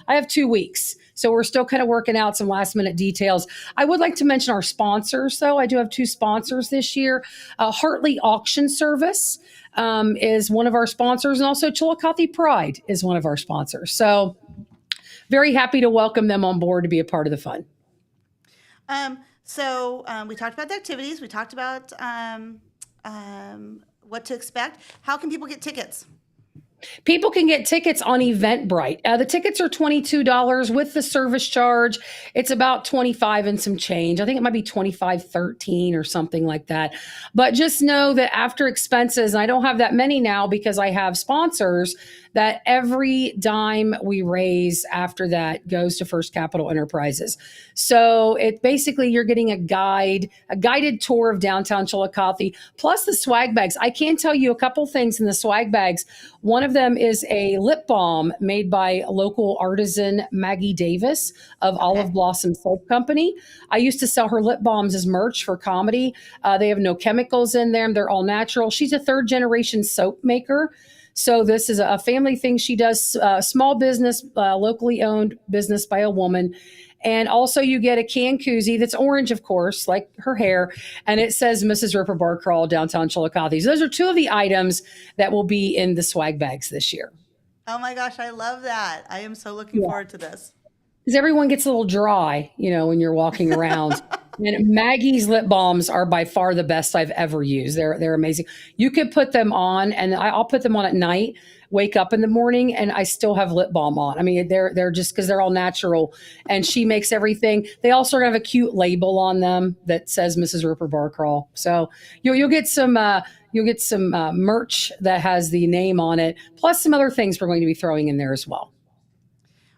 have 2 weeks, so we're still kind of working out some last minute details. I would like to mention our sponsors, though. I do have 2 sponsors this year. Hartley Auction Service is one of our sponsors, and also Chillicothe Pride is one of our sponsors. So very happy to welcome them on board to be a part of the fun. So we talked about the activities. We talked about what to expect. How can people get tickets? People can get tickets on Eventbrite. The tickets are $22 with the service charge. It's about $25 and some change. I think it might be $25.13 or something like that. But just know that after expenses, and I don't have that many now because I have sponsors, that every dime we raise after that goes to First Capital Enterprises. So it basically, you're getting a guided tour of downtown Chillicothe, plus the swag bags. I can tell you a couple things in the swag bags. One of them is a lip balm made by local artisan Maggie Davis of Olive Blossom Soap Company. I used to sell her lip balms as merch for comedy. They have no chemicals in them. They're all natural. She's a 3rd generation soap maker. So this is a family thing. She does small business, locally owned business by a woman. And also you get a can koozie that's orange, of course, like her hair. And it says Mrs. Roper Bar Crawl, downtown Chillicothe. So those are 2 of the items that will be in the swag bags this year. Oh my gosh, I love that. I am so looking forward to this. Because everyone gets a little dry, when you're walking around. And Maggie's lip balms are by far the best I've ever used. They're amazing. You could put them on, and I'll put them on at night, wake up in the morning, and I still have lip balm on. I mean, they're just because they're all natural, and she makes everything. They also have a cute label on them that says Mrs. Roper Bar Crawl. So you'll get some merch that has the name on it, plus some other things we're going to be throwing in there as well.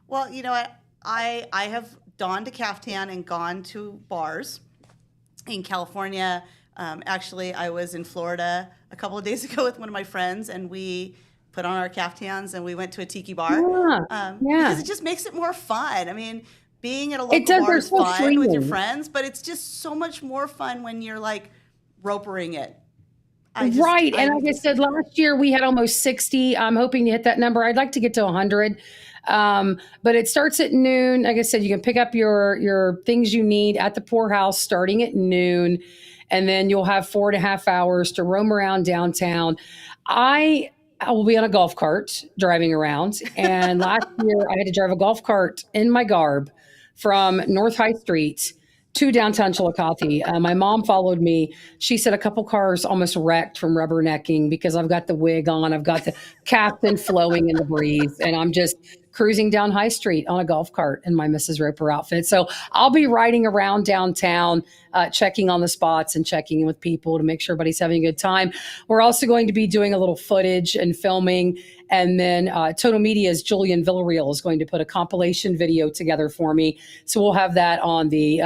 Well, you know what? I have donned a caftan and gone to bars in California. Actually, I was in Florida a couple of days ago with one of my friends, and we put on our caftans and we went to a tiki bar. Because it just makes it more fun. I mean, being at a local bar is fun with your friends, but it's just so much more fun when you're like ropering it. And like I said, last year we had almost 60. I'm hoping to hit that number. I'd like to get to 100. But it starts at noon. Like I said, you can pick up your things you need at the poorhouse starting at noon. And then you'll have 4.5 hours to roam around downtown. I will be on a golf cart driving around. And last year I had to drive a golf cart in my garb from North High Street to downtown Chillicothe. My mom followed me. She said a couple cars almost wrecked from rubbernecking because I've got the wig on. I've got the caftan flowing in the breeze, and I'm just cruising down High Street on a golf cart in my Mrs. Roper outfit. So I'll be riding around downtown, checking on the spots and checking in with people to make sure everybody's having a good time. We're also going to be doing a little footage and filming. And then Total Media's Julian Villarreal is going to put a compilation video together for me. So we'll have that on the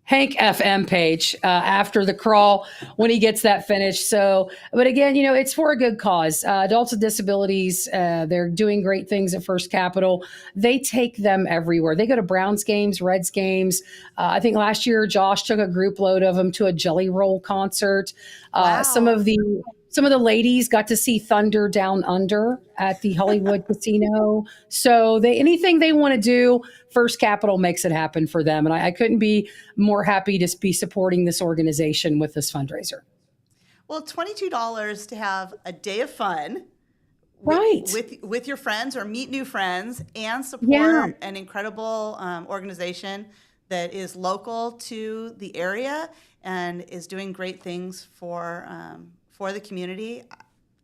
Hank FM page after the crawl when he gets that finished. So, but again, it's for a good cause. Adults with disabilities, they're doing great things at First Capital. They take them everywhere. They go to Browns games, Reds games. I think last year Josh took a group load of them to a Jelly Roll concert. Wow. Some of the ladies got to see Thunder Down Under at the Hollywood Casino. So anything they want to do, First Capital makes it happen for them. And I couldn't be more happy to be supporting this organization with this fundraiser. Well, $22 to have a day of fun. Right. With your friends or meet new friends and support an incredible organization that is local to the area and is doing great things for the community.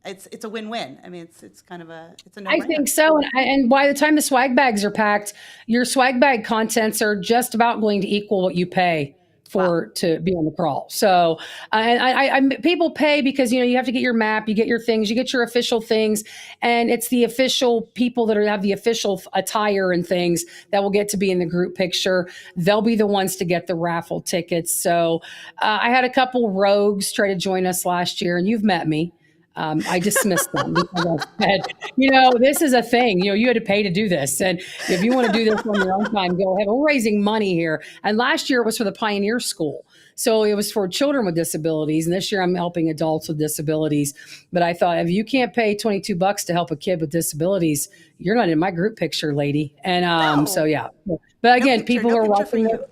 It's a win-win. I mean, it's kind of a no-brainer. I think so. And by the time the swag bags are packed, your swag bag contents are just about going to equal what you pay to be on the crawl. So, people pay because, you have to get your map, you get your things, you get your official things, and it's the official people that have the official attire and things that will get to be in the group picture. They'll be the ones to get the raffle tickets. So, I had a couple rogues try to join us last year, and you've met me. I dismissed them because I said, this is a thing. You had to pay to do this. And if you want to do this on your own time, go ahead. We're raising money here. And last year it was for the Pioneer School. So it was for children with disabilities. And this year I'm helping adults with disabilities. But I thought, if you can't pay $22 to help a kid with disabilities, you're not in my group picture, lady. And so, yeah. But again, people who are watching it,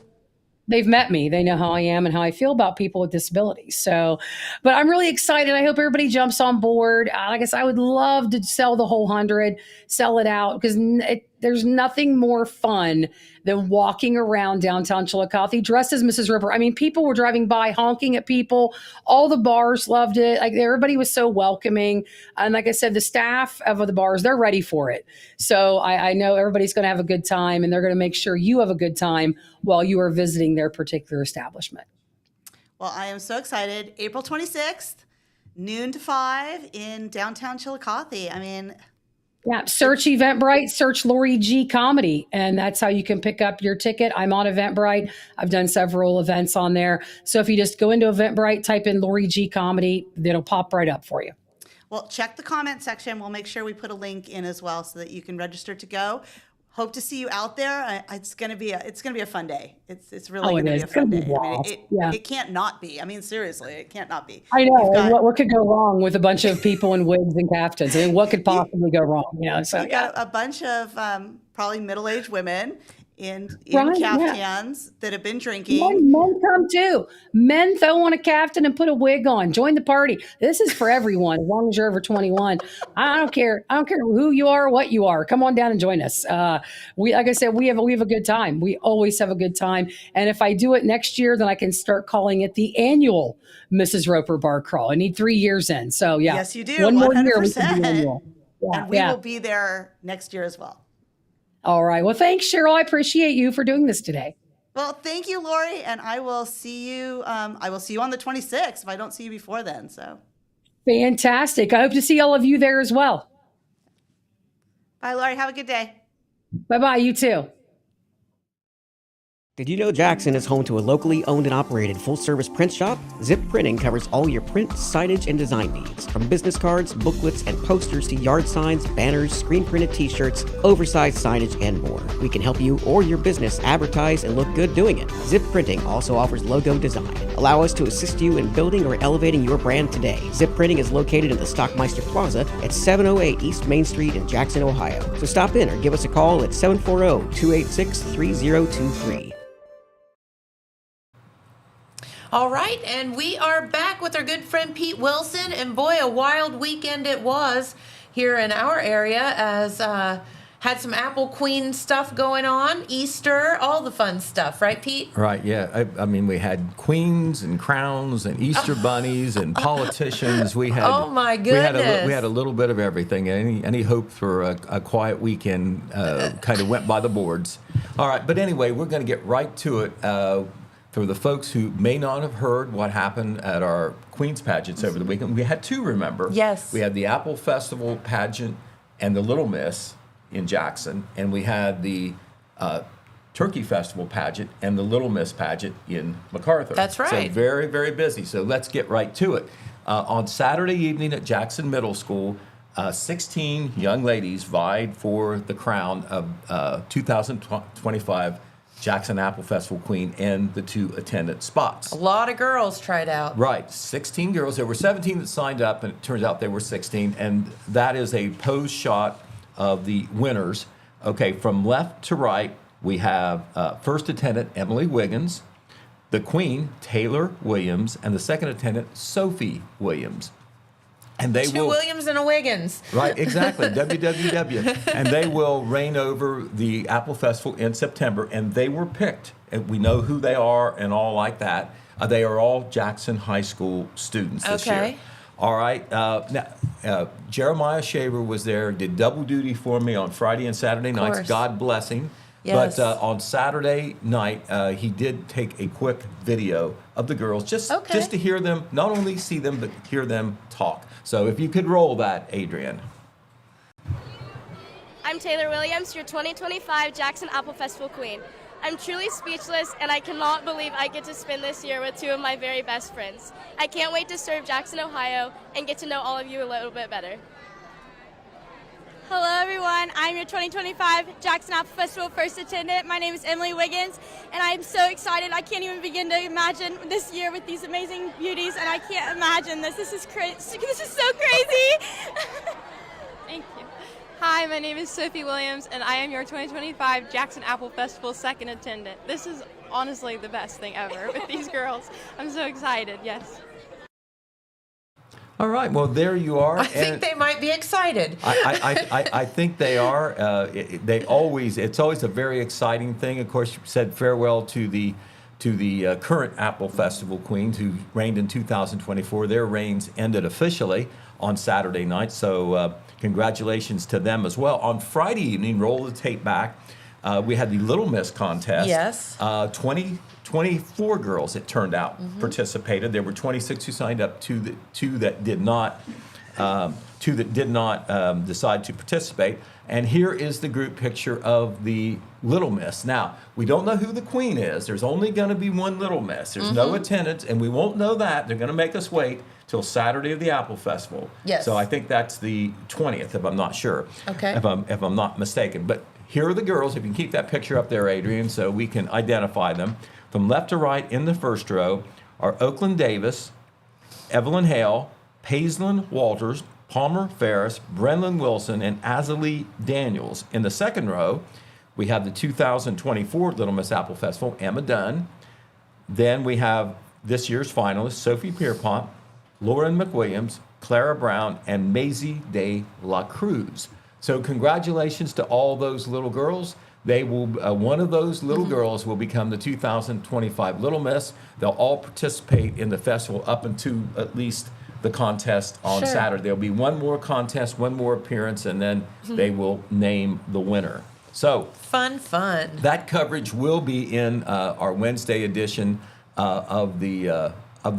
they've met me. They know how I am and how I feel about people with disabilities. So, but I'm really excited. I hope everybody jumps on board. Like I said, I would love to sell the whole 100, sell it out, because there's nothing more fun than walking around downtown Chillicothe dressed as Mrs. Roper. I mean, people were driving by honking at people. All the bars loved it. Like, everybody was so welcoming. And like I said, the staff of the bars, they're ready for it. So I know everybody's going to have a good time, and they're going to make sure you have a good time while you are visiting their particular establishment. Well, I am so excited. April 26th, noon to 5 in downtown Chillicothe. I mean, yeah, search Eventbrite, search Lori G Comedy, and that's how you can pick up your ticket. I'm on Eventbrite. I've done several events on there. So if you just go into Eventbrite, type in Lori G Comedy, it'll pop right up for you. Well, check the comment section. We'll make sure we put a link in as well so that you can register to go. Hope to see you out there. It's gonna be a fun day. It's really gonna be a fun day. I mean, it can't not be. I mean, seriously, it can't not be. I know. What could go wrong with a bunch of people in wigs and caftans? I mean, what could possibly go wrong? So you got a bunch of probably middle-aged women in caftans that have been drinking. Men come too. Men throw on a caftan and put a wig on. Join the party. This is for everyone, as long as you're over 21. I don't care. I don't care who you are or what you are. Come on down and join us. Like I said, we have a good time. We always have a good time. And if I do it next year, then I can start calling it the annual Mrs. Roper Bar Crawl. I need 3 years in. So yeah. Yes, you do. One 100%. more year we can do annual. And we will be there next year as well. All right. Well, thanks, Sheryl. I appreciate you for doing this today. Well, thank you, Lori, and I will see you. I will see you on the 26th if I don't see you before then. So fantastic. I hope to see all of you there as well. Bye, Lori. Have a good day. Bye-bye. You too. Did you know Jackson is home to a locally owned and operated full-service print shop? Zip Printing covers all your print, signage, and design needs. From business cards, booklets, and posters to yard signs, banners, screen-printed t-shirts, oversized signage, and more. We can help you or your business advertise and look good doing it. Zip Printing also offers logo design. Allow us to assist you in building or elevating your brand today. Zip Printing is located in the Stockmeister Plaza at 708 East Main Street in Jackson, Ohio. So stop in or give us a call at 740-286-3023. All right, and we are back with our good friend Pete Wilson, and boy, a wild weekend it was here in our area as had some Apple Queen stuff going on, Easter, all the fun stuff, right, Pete? Right, yeah. I mean, we had queens and crowns and Easter bunnies and politicians. We had, oh my goodness, we had a little bit of everything. Any hope for a quiet weekend kind of went by the boards. All right, but anyway, we're going to get right to it. For the folks who may not have heard what happened at our Queen's pageants over the weekend, we had two, remember? Yes. We had the Apple Festival pageant and the Little Miss in Jackson, and we had the Turkey Festival pageant and the Little Miss pageant in MacArthur. That's right. So very, very busy. So let's get right to it. On Saturday evening at Jackson Middle School, 16 young ladies vied for the crown of 2025 Jackson Apple Festival Queen and the 2 attendant spots. A lot of girls tried out. Right, 16 girls. There were 17 that signed up, and it turns out there were 16, and that is a pose shot of the winners. Okay, from left to right, we have first attendant Emily Wiggins, the Queen Taylor Williams, and the second attendant Sophie Williams. And they Two Williams and a Wiggins. Right, exactly. WWW. And they will reign over the Apple Festival in September, and they were picked. And we know who they are and all like that. They are all Jackson High School students this year. All right. Now, Jeremiah Shaver was there, did double duty for me on Friday and Saturday nights. God bless him. Yes. But on Saturday night, he did take a quick video of the girls, just to hear them, not only see them, but hear them talk. So if you could roll that, Adrian. I'm Taylor Williams, your 2025 Jackson Apple Festival Queen. I'm truly speechless, and I cannot believe I get to spend this year with 2 of my very best friends. I can't wait to serve Jackson, Ohio, and get to know all of you a little bit better. Hello everyone, I'm your 2025 Jackson Apple Festival first attendant. My name is Emily Wiggins, and I'm so excited. I can't even begin to imagine this year with these amazing beauties, and I can't imagine this. This is so crazy. Thank you. Hi, my name is Sophie Williams, and I am your 2025 Jackson Apple Festival second attendant. This is honestly the best thing ever with these girls. I'm so excited, yes. All right, well, there you are. I think they might be excited. I think they are. It's always a very exciting thing. Of course, you said farewell to the current Apple Festival Queens who reigned in 2024. Their reigns ended officially on Saturday night, so congratulations to them as well. On Friday evening, roll the tape back, we had the Little Miss contest. Yes. 24 girls, it turned out, participated. There were 26 who signed up, two that did not decide to participate. And here is the group picture of the Little Miss. Now, we don't know who the Queen is. There's only going to be one Little Miss. There's no attendance, and we won't know that. They're going to make us wait till Saturday of the Apple Festival. Yes. So I think that's the 20th, if I'm not sure. Okay. If I'm not mistaken. But here are the girls. If you can keep that picture up there, Adrian, so we can identify them. From left to right in the first row are Oakland Davis, Evelyn Hale, Paisley Walters, Palmer Ferris, Brenlin Wilson, and Azalee Daniels. In the second row, we have the 2024 Little Miss Apple Festival, Emma Dunn. Then we have this year's finalists, Sophie Pierpont, Lauren McWilliams, Clara Brown, and Maisie de la Cruz. So congratulations to all those little girls. They will. One of those little girls will become the 2025 Little Miss. They'll all participate in the festival up into at least the contest on Saturday. There'll be one more contest, one more appearance, and then they will name the winner. So fun. That coverage will be in our Wednesday edition of the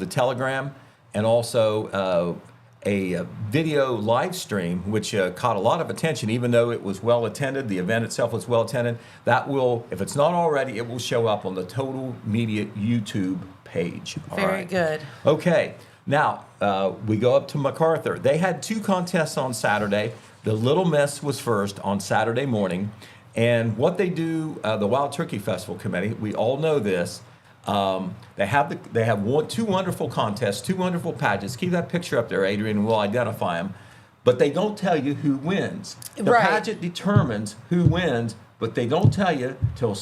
Telegram, and also video live stream, which caught a lot of attention, even though it was well attended. The event itself was well attended. That will, if it's not already, it will show up on the Total Media YouTube page. All Very right. good. Okay. Now, we go up to MacArthur. They had 2 contests on Saturday. The Little Miss was first on Saturday morning. And what they do, the Wild Turkey Festival Committee, we all know this. They have 2 wonderful contests, 2 wonderful pageants. Keep that picture up there, Adrian, and we'll identify them. But they don't tell you who wins. The Right. pageant determines who wins, but they don't tell you till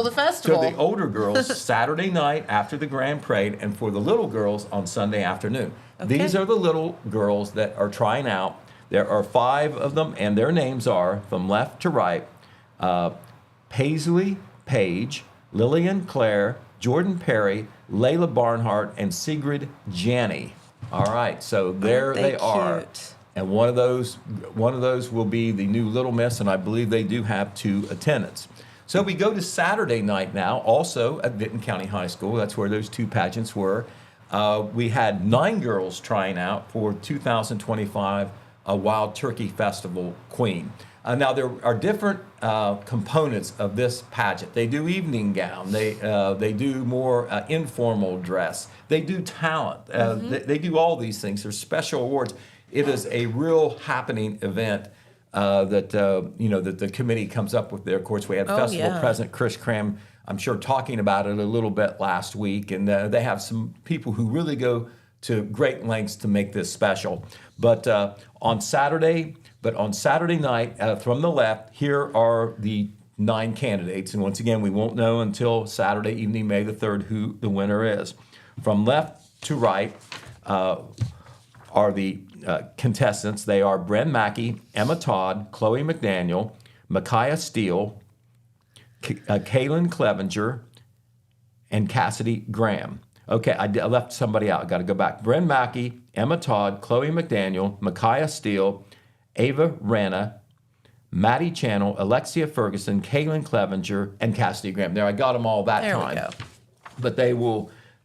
the festival. To the older girls, Saturday night after the grand parade, and for the little girls on Sunday afternoon. Okay. These are the little girls that are trying out. There are 5 of them, and their names are, from left to right, Paisley Page, Lillian Claire, Jordan Perry, Layla Barnhart, and Sigrid Janney. All right, so there Aren't they they are. cute? And one of those will be the new Little Miss, and I believe they do have 2 attendants. So we go to Saturday night now, also at Vinton County High School. That's where those 2 pageants were. We had 9 girls trying out for 2025 Wild Turkey Festival Queen. Now there are different components of this pageant. They do evening gown. They do more informal dress. They do talent. They do all these things. There's special awards. It is a real happening event that the committee comes up with there. Of course, we had Festival President Chris Cram, I'm sure, talking about it a little bit last week, and they have some people who really go to great lengths to make this special. But on Saturday night, from the left, here are the 9 candidates. And once again, we won't know until Saturday evening, May the 3rd, who the winner is. From left to right are the contestants. They are Bren Mackey, Emma Todd, Chloe McDaniel, Micaiah Steele, Kaylin Clevenger, and Cassidy Graham. Okay, I left somebody out. Got to go back. Bren Mackey, Emma Todd, Chloe McDaniel, Micaiah Steele, Ava Rana, Maddie Channel, Alexia Ferguson, Kaylin Clevenger, and Cassidy Graham. There, I got them all that time. There we go. But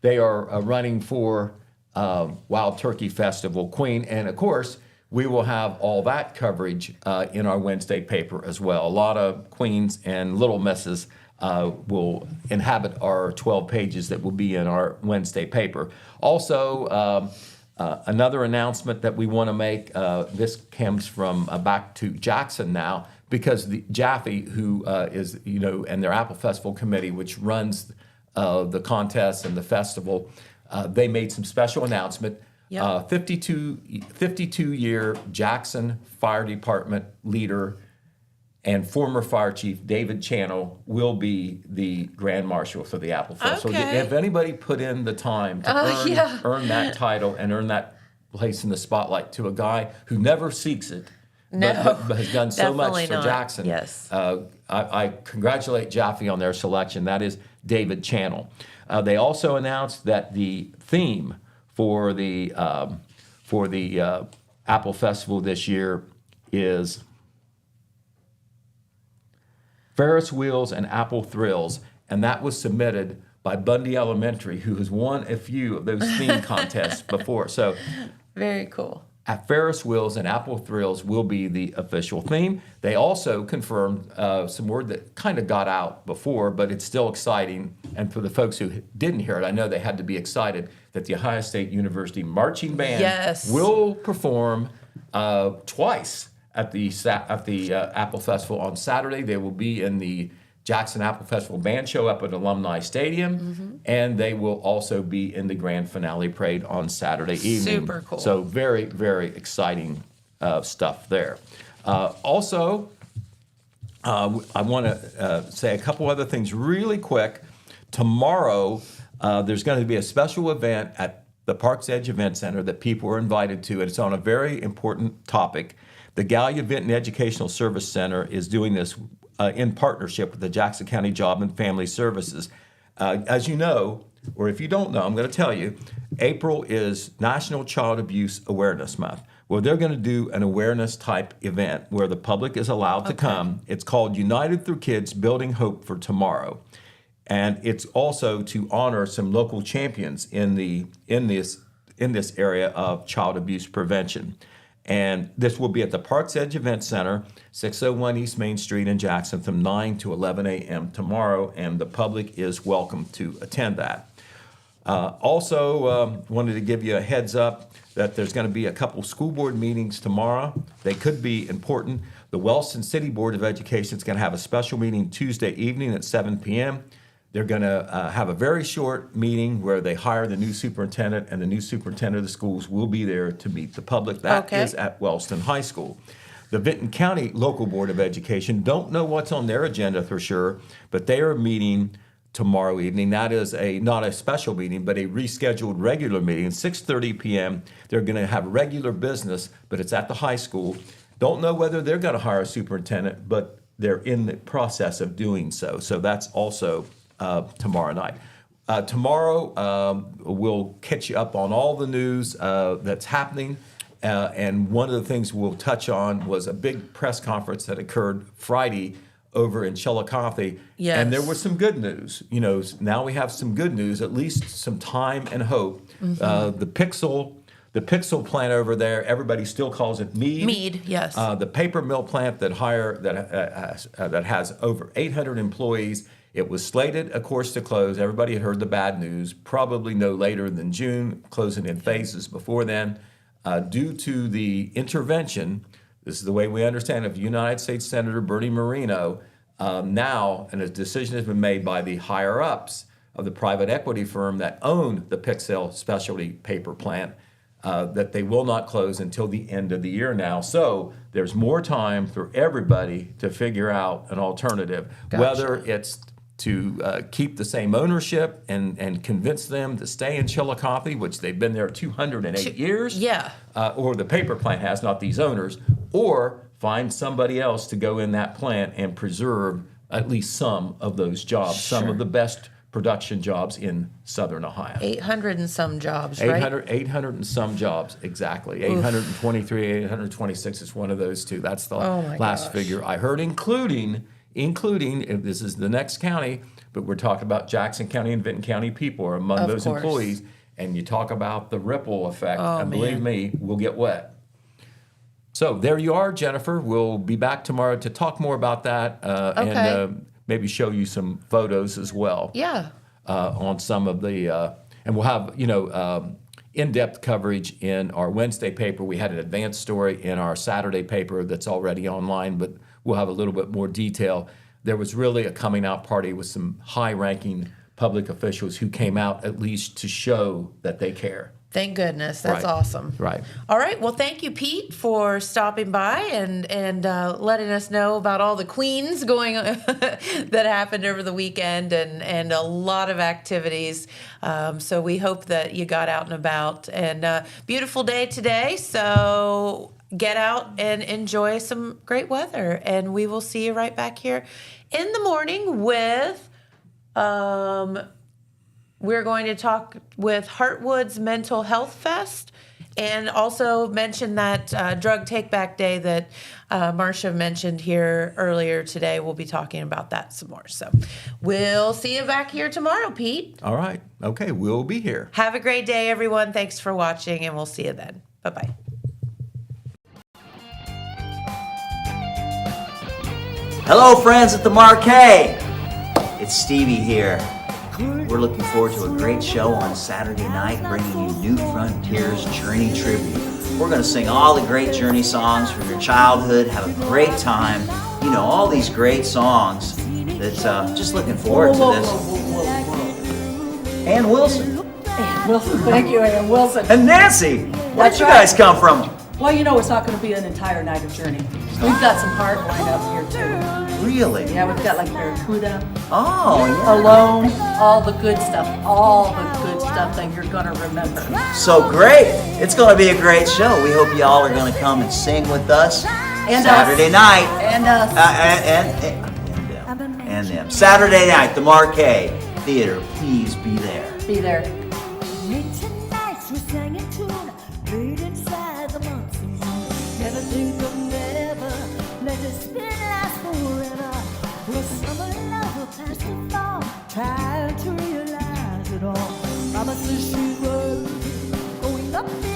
they are running for Wild Turkey Festival Queen, and of course, we will have all that coverage in our Wednesday paper as well. A lot of queens and little misses will inhabit our 12 pages that will be in our Wednesday paper. Also, another announcement that we want to make, this comes from back to Jackson now, because the Jaffe, who is, and their Apple Festival Committee, which runs the contest and the festival, they made some special announcement. 52-year Jackson Fire Department leader and former fire chief David Channel will be the Grand Marshal for the Apple Festival. Okay. So if anybody put in the time to earn that title and earn that place in the spotlight to a guy who never seeks it, but has done so much for Jackson, yes. I congratulate Jaffe on their selection. That is David Channel. They also announced that the theme for the Apple Festival this year is Ferris Wheels and Apple Thrills, and that was submitted by Bundy Elementary, who has won a few of those theme contests before. So, very cool. At Ferris Wheels and Apple Thrills will be the official theme. They also confirmed some word that kind of got out before, but it's still exciting. And for the folks who didn't hear it, I know they had to be excited that the Ohio State University Marching Band will perform twice at the Apple Festival. On Saturday, they will be in the Jackson Apple Festival Band Show up at Alumni Stadium, and they will also be in the grand finale parade on Saturday evening. Super cool. So very, very exciting stuff there. Also, I want to say a couple other things really quick. Tomorrow, there's going to be a special event at the Parks Edge Event Center that people are invited to, and it's on a very important topic. The Gallia Vinton Educational Service Center is doing this in partnership with the Jackson County Job and Family Services. As you know, or if you don't know, I'm going to tell you, April is National Child Abuse Awareness Month. Well, they're going to do an awareness type event where the public is allowed to come. It's called United Through Kids, Building Hope for Tomorrow. And it's also to honor some local champions in this in this area of child abuse prevention. And this will be at the Parks Edge Event Center, 601 East Main Street in Jackson, from 9 to 11 a.m. tomorrow, and the public is welcome to attend that. Also, wanted to give you a heads up that there's going to be a couple school board meetings tomorrow. They could be important. The Wellston City Board of Education is going to have a special meeting Tuesday evening at 7 p.m. They're going to have a very short meeting where they hire the new superintendent, and the new superintendent of the schools will be there to meet the public. That is at Wellston High School. The Vinton County Local Board of Education, don't know what's on their agenda for sure, but they are meeting tomorrow evening. That is not a special meeting, but a rescheduled regular meeting, 6:30 p.m. They're going to have regular business, but it's at the high school. Don't know whether they're going to hire a superintendent, but they're in the process of doing so. So that's also tomorrow night. Tomorrow, we'll catch you up on all the news that's happening. And one of the things we'll touch on was a big press conference that occurred Friday over in Chillicothe. Yes. And there was some good news. You know, now we have some good news, at least some time and hope. The Pixel plant over there, everybody still calls it Mead. Mead, yes. The paper mill plant that has over 800 employees. It was slated, of course, to close. Everybody had heard the bad news, probably no later than June, closing in phases before then. Due to the intervention, this is the way we understand it, of United States Senator Bernie Moreno, now, and a decision has been made by the higher-ups of the private equity firm that owned the Pixel specialty paper plant, that they will not close until the end of the year now. So there's more time for everybody to figure out an alternative, whether it's to keep the same ownership and convince them to stay in Chillicothe, which they've been there 208 years. Yeah. Or the paper plant has, not these owners, or find somebody else to go in that plant and preserve at least some of those jobs, some of the best production jobs in Southern Ohio. 800 and some jobs, right? 800 and some jobs, exactly. 823, 826 is one of those two. That's the last figure I heard, including, if this is the next county, but we're talking about Jackson County and Vinton County people are among those employees, and you talk about the ripple effect, and believe me, we'll get wet. So there you are, Jennifer. We'll be back tomorrow to talk more about that and maybe show you some photos as well. Yeah. On some of the, and we'll have, in-depth coverage in our Wednesday paper. We had an advanced story in our Saturday paper that's already online, but we'll have a little bit more detail. There was really a coming out party with some high-ranking public officials who came out at least to show that they care. Thank goodness. That's awesome. Right. All right. Well, thank you, Pete, for stopping by and letting us know about all the queens going that happened over the weekend and a lot of activities. So we hope that you got out and about. And beautiful day today. So get out and enjoy some great weather. And we will see you right back here in the morning with... we're going to talk with Heartwood's Mental Health Fest and also mention that Drug Take Back Day that Marsha mentioned here earlier today. We'll be talking about that some more. So we'll see you back here tomorrow, Pete. All right. Okay, we'll be here. Have a great day, everyone. Thanks for watching, and we'll see you then. Bye-bye. Hello, friends at the Marquee. It's Stevie here. We're looking forward to a great show on Saturday night, bringing you New Frontiers Journey Tribute. We're going to sing all the great Journey songs from your childhood, have a great time. You know, all these great songs. That's just looking forward to this. Ann Wilson. Ann Wilson, thank you, Ann Wilson. And Nancy. Where'd you guys come from? Well, you know, it's not going to be an entire night of Journey. We've got some hard lineup here, too. Really? Yeah, we've got like Barracuda. Oh, yeah. Alone. All the good stuff. All the good stuff that you're going to remember. So great. It's going to be a great show. We hope y'all are going to come and sing with us and Saturday night. And us. And them. Saturday night, the Marquee Theater. Please be there. Be there. Trying to realize it all. Mama says she was going up